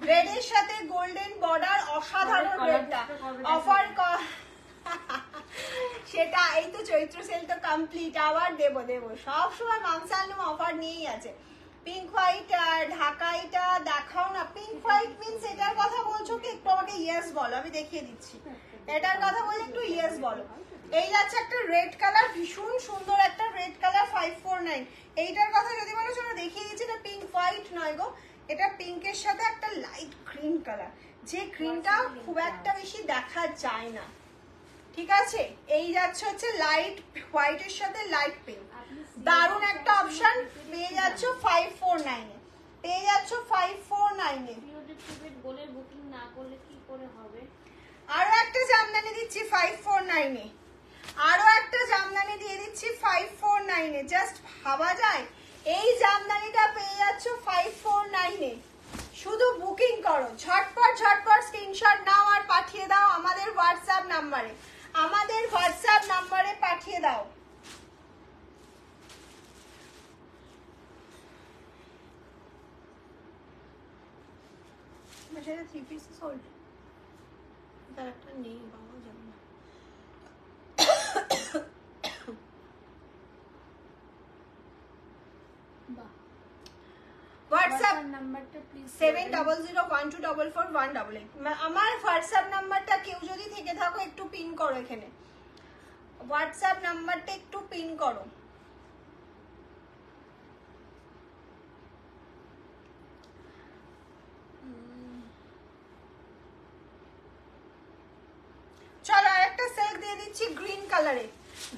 রেড এর সাথে গোল্ডেন বর্ডার, অসাধারণ রেডটা। অফার সেটা এই তো চৈত্র সেল তো কমপ্লিট, আবার দেবো দেবো, সবসময় মামসালনুম অফার নিয়েই আছে। পিঙ্ক হোয়াইট ঢাকাইটা দেখাও না, পিঙ্ক হোয়াইট মিন্স এটার কথা বলছো কি? একটু আমাকে ইয়েস বলো, আমি দেখিয়ে দিচ্ছি। এটার কথা বলে একটু ইয়েস বলো। এই যাচ্ছে একটা রেড কালার, ভীষণ সুন্দর একটা রেড কালার 549। এইটার কথা যদি বলো চলো দেখিয়ে দিচ্ছি, না পিঙ্ক হোয়াইট নয় গো, এটা পিঙ্কের সাথে একটা লাইট গ্রিন কালার, যে গ্রিনটা খুব একটা বেশি দেখা যায় না, ঠিক আছে। এই যাচ্ছে হচ্ছে লাইট হোয়াইটের সাথে লাইট পিঙ্ক, দারুণ একটা অপশন পেয়ে যাচ্ছ 549 এ, পেয়ে যাচ্ছ 549 এ। বলে বুকিং না করলে কি করে হবে? আরো একটা জামদানি দিচ্ছি 549 এ, আরো একটা জামদানি দিয়ে দিচ্ছি 549 এ। জাস্ট ভাবা যায় এই জামদানিটা পেয়ে যাচ্ছ 549 এ। শুধু বুকিং করো, ঝটপট ঝটপট স্ক্রিনশট নাও আর পাঠিয়ে দাও আমাদের হোয়াটসঅ্যাপ নাম্বারে, আমাদের হোয়াটসঅ্যাপ নাম্বারে পাঠিয়ে দাও। সেটা 3 পিস সোল্ড, তার একটা নেই পাওয়া যাবে না। হোয়াটসঅ্যাপ নাম্বারটা প্লিজ 7001244188। আমার হোয়াটসঅ্যাপ নাম্বারটা কেউ যদি থেকে থাকো একটু পিন করো, এখানে হোয়াটসঅ্যাপ নাম্বারটা একটু পিন করো। চলো একটা সিল্ক দিয়ে দিচ্ছি গ্রিন কালারে,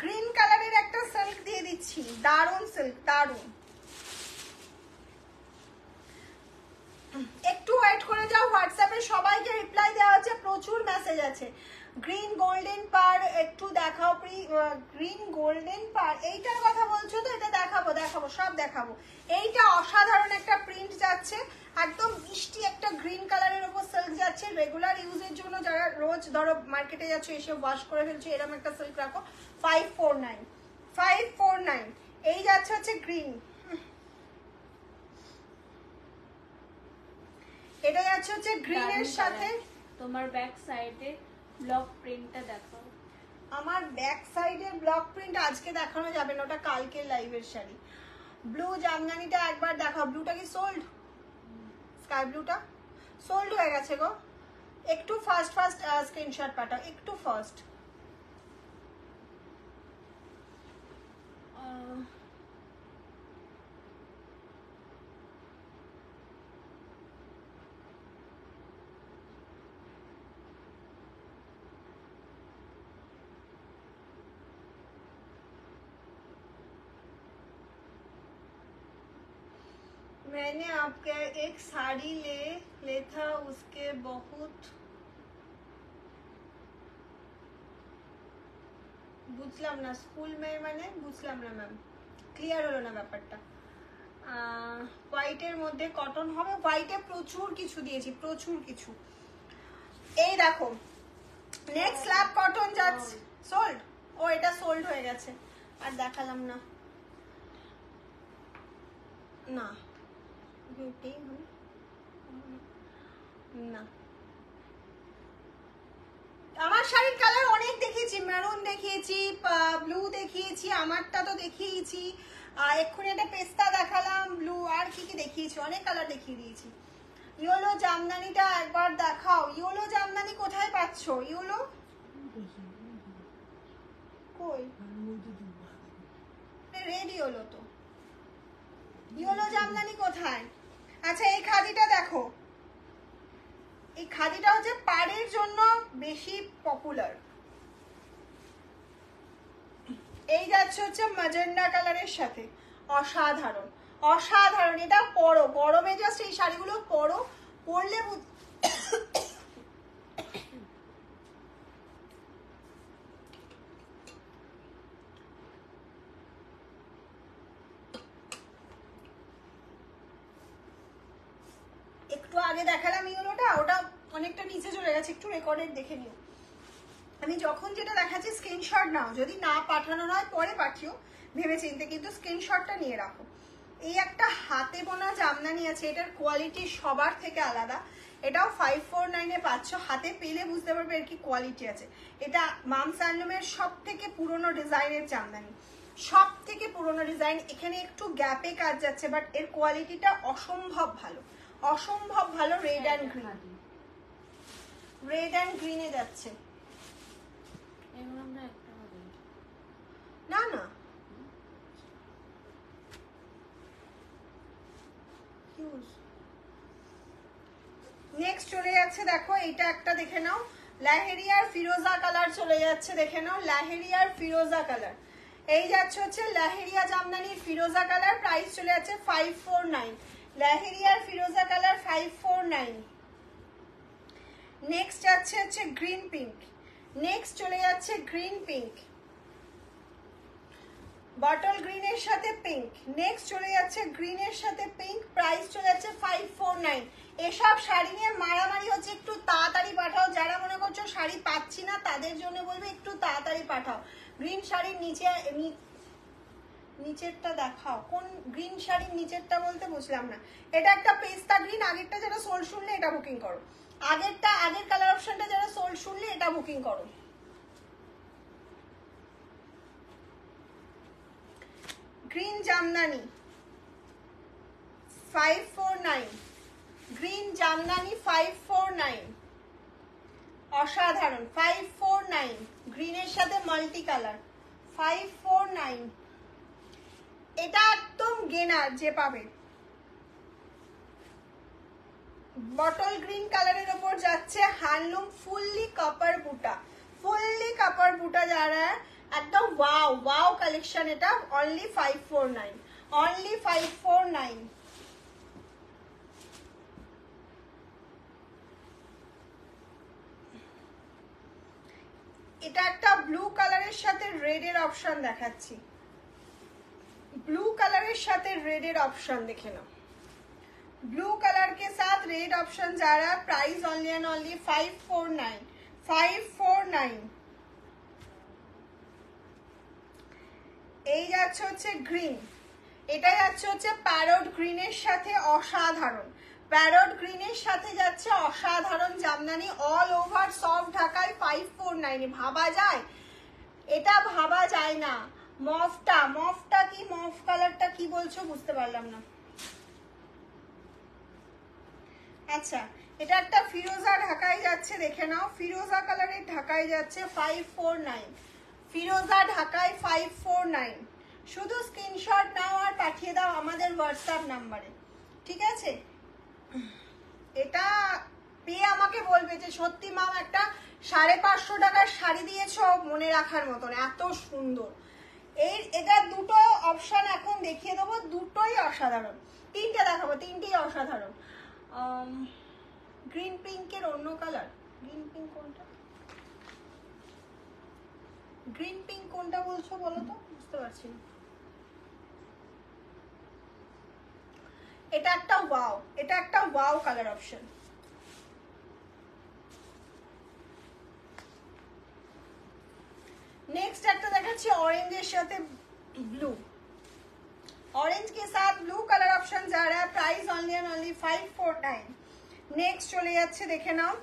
গ্রিন কালারের একটা সিল্ক দিয়ে দিচ্ছি, দারুন সিল্ক, দারুন। একটু ওয়েট করে যাও, হোয়াটসঅ্যাপে সবাইকে রিপ্লাই দেওয়া আছে, প্রচুর মেসেজ আছে। গ্রিন গোল্ডেন পার একটু দেখাও, গ্রিন গোল্ডেন পার এইটার কথা বলছো তো? এটা দেখাবো দেখাবো, সব দেখাবো। এইটা অসাধারণ একটা প্রিন্ট যাচ্ছে, একদম মিষ্টি একটা গ্রিন কালারের উপর সিল্ক যাচ্ছে। রেগুলার ইউজের জন্য যারা রোজ ধরো মার্কেটে যাচ্ছ, এসে ওয়াশ করে ফেলছো, এরকম একটা সিল্ক রাখো। 549 এই যাচ্ছে হচ্ছে গ্রিন, এটা যাচ্ছে হচ্ছে গ্রিনের সাথে। তোমার ব্যাক সাইডে ব্লক প্রিন্টটা দেখাও। আমার ব্যাক সাইডের ব্লক প্রিন্ট আজকে দেখানো যাবে না, ওটা কালকে লাইভের শাড়ি। ব্লু জামদানিটা একবার দেখাও। ব্লুটা কি সোল্ড? স্কাই ব্লুটা সোল্ড হয়ে গেছে গো। একটু ফাস্ট ফাস্ট স্ক্রিনশট পাঠাও, একটু ফাস্ট। मैंने आपके एक साड़ी ले था, उसके बहुत বুঝলাম না স্কুল মেয়ে মানে বুঝলাম না ম্যাম, ক্লিয়ার হলো না ব্যাপারটা। হোয়াইটের মধ্যে কটন হবে, হোয়াইটে প্রচুর কিছু দিয়েছি, প্রচুর কিছু। এই দেখো নেক্সট স্ল্যাব কটন যাচ্ছে, সোল্ড। ও এটা সোল্ড হয়ে গেছে, আর দেখালাম না। না না, আমার শাড়ির কালার অনেক দেখিয়েছি, মেরুন দেখিয়েছি, ব্লু দেখিয়েছি, আমারটা তো দেখিয়েছি, এক্ষুনি একটা পেস্তা দেখালাম, ব্লু, আর কি কি দেখিয়েছি, অনেক কালার দেখিয়ে দিয়েছি। ইয়েলো জামদানিটা একবার দেখাও। ইয়েলো জামদানি কোথায় পাচ্ছ? ইয়েলো কই? রেড ইয়েলো তো। ইয়েলো জামদানি কোথায়? আচ্ছা এই খাদিটা দেখো, এই খাদিটা হচ্ছে পাড়ের জন্য বেশি পপুলার। এই যাচ্ছে হচ্ছে ম্যাজেন্ডা কালারের সাথে, অসাধারণ অসাধারণ। এটা পরো, গরমে জাস্ট এই শাড়িগুলো পরো, পরলে একটু আগে দেখালাম ইয়েলোটা, ওটা অনেকটা নিচে চলে গেছে, একটু রেকর্ডেড দেখে নিও। আমি যখন যেটা দেখাচ্ছি স্ক্রিনশট নাও, যদি না পাঠানো হয় পরে পাঠিও ভেবে চিনতে, কিন্তু স্ক্রিনশটটা নিয়ে রাখো। এই একটা হাতে বোনা জামদানি আছে, এটার কোয়ালিটি সবার থেকে আলাদা। এটাও 549 এ পাচ্ছ, হাতে পেলে বুঝতে পারবে এর কি কোয়ালিটি আছে। এটা মামস হ্যান্ডলুমের সব থেকে পুরনো ডিজাইনের জামদানি, সব থেকে পুরনো ডিজাইন। এখানে একটু গ্যাপে কাজ যাচ্ছে, বাট এর কোয়ালিটিটা অসম্ভব ভালো, অসম্ভব ভালো। Red and green, red and গ্রিনে যাচ্ছে। না না নেক্সট চলে যাচ্ছে, দেখো এটা একটা দেখে নাও, লাহেরিয়ার ফিরোজা কালার চলে যাচ্ছে, দেখে নাও লাহেরিয়ার ফিরোজা কালার। এই যাচ্ছে হচ্ছে লাহেরিয়া জামদানির ফিরোজা কালার, প্রাইস চলে যাচ্ছে 549। লাহেরিয়ার ফিরোজা কালার 549। নেক্সট যাচ্ছে হচ্ছে গ্রিন পিঙ্ক, নেক্সট চলে যাচ্ছে গ্রিন পিঙ্ক, বটল গ্রিনের সাথে পিঙ্ক, নেক্সট চলে যাচ্ছে গ্রিনের সাথে পিঙ্ক, প্রাইস চলে যাচ্ছে 549। এসব শাড়ি নিয়ে মারামারি হচ্ছে, একটু তাড়াতাড়ি পাঠাও। যারা মনে করছো শাড়ি পাচ্ছি না তাদের জন্য বলবে একটু তাড়াতাড়ি পাঠাও। গ্রিন শাড়ির নিচেরটা দেখাও, কোন গ্রিন শাড়ির নিচেরটা বলতে বুঝলাম না। এটা একটা পেস্তা গ্রিন, আগেরটা যারা সোল শুনলে এটা বুকিং করো, আগের কালার অপশনটা যারা সোল শুনলে এটা বুকিং করো। গ্রিন জামদানি 549, গ্রিন জামদানি 549, অসাধারণ 549, গ্রিনের সাথে মাল্টি কালার 549। এটা একদম গেনার যে পাবে। বটল গ্রিন কালারের ওপর যাচ্ছে হ্যান্ডলুম ফুললি কপার বুটা, ফুললি কপার বুটা যারা একদম ওয়াও ওয়াও কালেকশন। এটা অনলি 549, অনলি 549। এটা একটা ব্লু কালারের সাথে রেডের অপশন দেখাচ্ছি, ব্লু कलर साथ रेड ऑप्शन देखे ना, ब्लू कलर के साथ रेड ऑप्शन जा रहा है। Price only and only 549, 549। এই যাচ্ছে হচ্ছে গ্রিন, এটা যাচ্ছে হচ্ছে প্যারট গ্রিনের সাথে অসাধারণ, প্যারট গ্রিনের সাথে যাচ্ছে অসাধারণ জামদানি অল ওভার সফট ঢাকায় 549। ভাবা যায়? এটা ভাবা যায় না। মফটা, মফটা কি, মফ কালারটা কি বলছো বুঝতে পারলাম না। আচ্ছা, এটা একটা ফিরোজা ঢাকায় যাচ্ছে, দেখে নাও। ফিরোজা কালারের ঢাকায় যাচ্ছে 549, ফিরোজা ঢাকায় 549। শুধু স্ক্রিনশট নাও আর পাঠিয়ে দাও আমাদের হোয়াটসঅ্যাপ নাম্বারে, ঠিক আছে? এটা পেয়ে আমাকে বলবে যে সত্যি মাম একটা 550 টাকার শাড়ি দিয়েছো, মনে রাখার মতন, এত সুন্দর। এটা দুটো অপশন এখন দেখিয়ে দেবো, দুটোই অসাধারণ। তিনটে দেখাবো, তিনটেই অসাধারণ। গ্রিন পিঙ্কের অন্য কালার, গ্রিন পিঙ্ক কোনটা, গ্রিন পিঙ্ক কোনটা বলছো বলো তো, বুঝতে পারছি না। এটা একটা ওয়াও, এটা একটা ওয়াও কালার অপশন। नेक्स्ट একটা দেখাচ্ছি ऑरेंजের সাথে ब्लू, ऑरेंज के साथ ब्लू कलर ऑप्शन जा रहा है। Price only and only 549। Next চলে যাচ্ছে, দেখে নাও।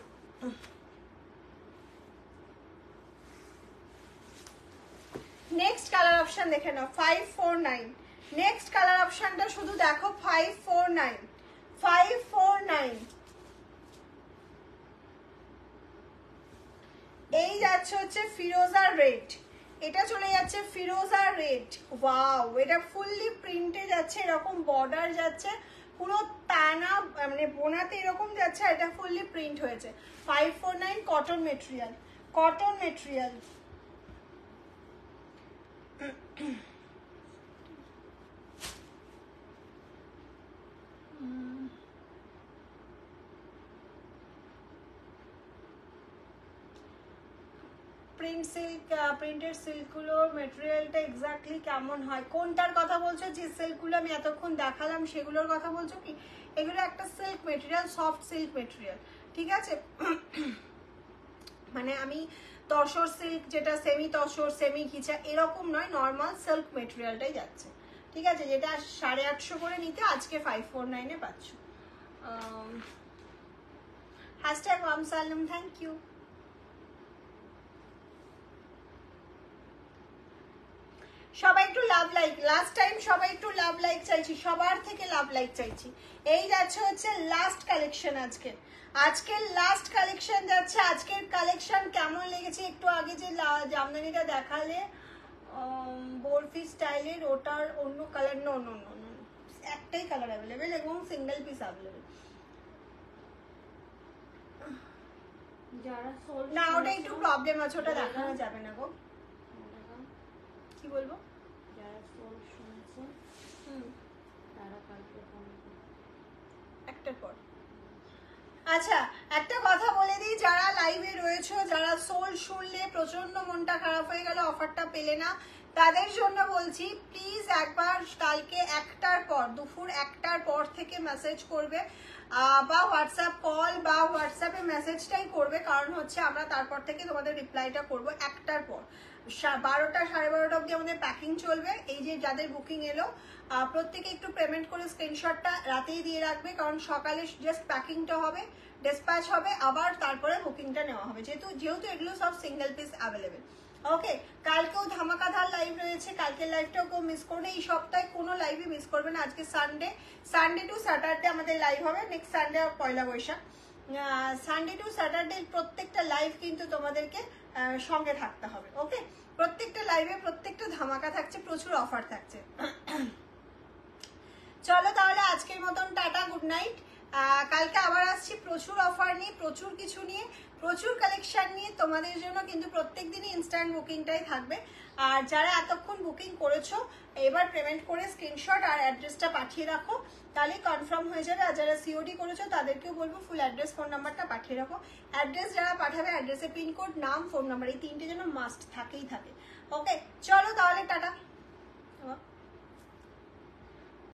नेक्स्ट कलर ऑप्शन দেখে নাও 549। नेक्स्ट कलर ऑप्शनটা শুধু দেখো 549, 549। এই যাচ্ছে হচ্ছে ফিরোজা রেড, এটা চলে যাচ্ছে ফিরোজা রেড। ওয়াও, এটা ফুললি প্রিন্টে যাচ্ছে, এরকম বর্ডার যাচ্ছে, পুরো টানা মানে বোনাতে এরকম যাচ্ছে, এটা ফুললি প্রিন্ট হয়েছে। 549, cotton material, cotton material. Print silk, printed সিল্কগুলো মেটেরিয়ালটা এক্স্যাক্টলি কেমন হয়, কোনটার কথা বলছো? যে সিল্কগুলো আমি এতক্ষণ দেখালাম সেগুলোর কথা বলছো কি? এগুলো একটা silk material, soft silk material, ঠিক আছে? মানে আমি তসর সিল্ক, যেটা সেমি তসর সেমি ঘিচা এরকম নয়, নর্মাল সিল্ক মেটেরিয়ালটাই যাচ্ছে, ঠিক আছে? যেটা 850 করে নিতে আজকে 549-এ পাচ্ছ। হ্যাশট্যাগ ওয়ামসালাম, থ্যাংক ইউ। সবাই একটু লাভ লাইক, লাস্ট টাইম সবাই একটু লাভ লাইক চাইছি, সবার থেকে লাভ লাইক চাইছি। এই যাচ্ছে হচ্ছে লাস্ট কালেকশন আজকের, আজকের লাস্ট কালেকশন যাচ্ছে। আজকের কালেকশন কেমন লেগেছে? একটু আগে যে জামদানিটা দেখালে বরফি স্টাইলের, ওটার অন্য colour, no no no no, একটাই কালার অ্যাভেলেবেল এবং সিঙ্গেল পিস অ্যাভেলেবেল। না, ওটা একটু প্রবলেম আছে, ওটা দেখানো যাবে না গো। কি বলবো? যারা সোল শুনছে তারা কালকে ফোন করবে একটার পর। আচ্ছা একটা কথা বলে দিই, যারা লাইভে রয়েছে, যারা সোল শুনলে প্রচন্ড মনটা খারাপ হয়ে গেল অফারটা পেলে না, তাদের জন্য বলছি প্লিজ একবার কালকে 1টার পর, দুপুর 1টার পর থেকে মেসেজ করবে বা হোয়াটসঅ্যাপ কল বা হোয়াটসঅ্যাপে মেসেজটাই করবে, কারণ হচ্ছে আমরা তারপর থেকে তোমাদের রিপ্লাইটা করব 1টার পর। 12টা 12:30 অবধি আমাদের প্যাকিং চলবে। এই যে যাদের বুকিং এলো প্রত্যেকে একটু পেমেন্ট করে স্ক্রিনশটটা রাতেই দিয়ে রাখবে, কারণ সকালে জাস্ট প্যাকিংটা হবে, ডিসপ্যাচ হবে, আবার তারপরে বুকিংটা নেওয়া হবে, যেহেতু এগুলো সব সিঙ্গেল পিস অ্যাভেলেবেল। ওকে, কালকেও ধামাকাধার লাইভ রয়েছে, কালকের লাইভটাও কেউ মিস করবে, এই সপ্তাহে কোনো লাইভই মিস করবে না। আজকে সানডে টু স্যাটারডে আমাদের লাইভ হবে, next Sunday Poila Boishakh. Sunday to Saturday প্রত্যেকটা লাইভ কিন্তু তোমাদেরকে সঙ্গে থাকতে হবে। ওকে, প্রত্যেকটা লাইভে প্রত্যেকটা ধামাকা থাকছে, প্রচুর অফার থাকছে। চলো তাহলে আজকের মতন টাটা, গুড নাইট। কালকে আবার আসছি প্রচুর অফার নিয়ে, প্রচুর কিছু নিয়ে, প্রচুর কালেকশন নিয়ে তোমাদের জন্য, কিন্তু প্রত্যেক দিনই ইনস্ট্যান্ট বুকিংটাই থাকবে। আর যারা এতক্ষণ বুকিং করেছো এবার পেমেন্ট করে স্ক্রিনশট আর অ্যাড্রেসটা পাঠিয়ে রাখো, তাহলে কনফার্ম হয়ে যাবে। আর যারা সিওডি করেছো তাদেরকেও বলবো ফুল অ্যাড্রেস ফোন নাম্বারটা পাঠিয়ে রাখো। অ্যাড্রেস যারা পাঠাবে, অ্যাড্রেসে পিনকোড, নাম, ফোন নাম্বার, এই 3টে যেন মাস্ট থাকেই থাকে। ওকে, চলো তাহলে টাটা।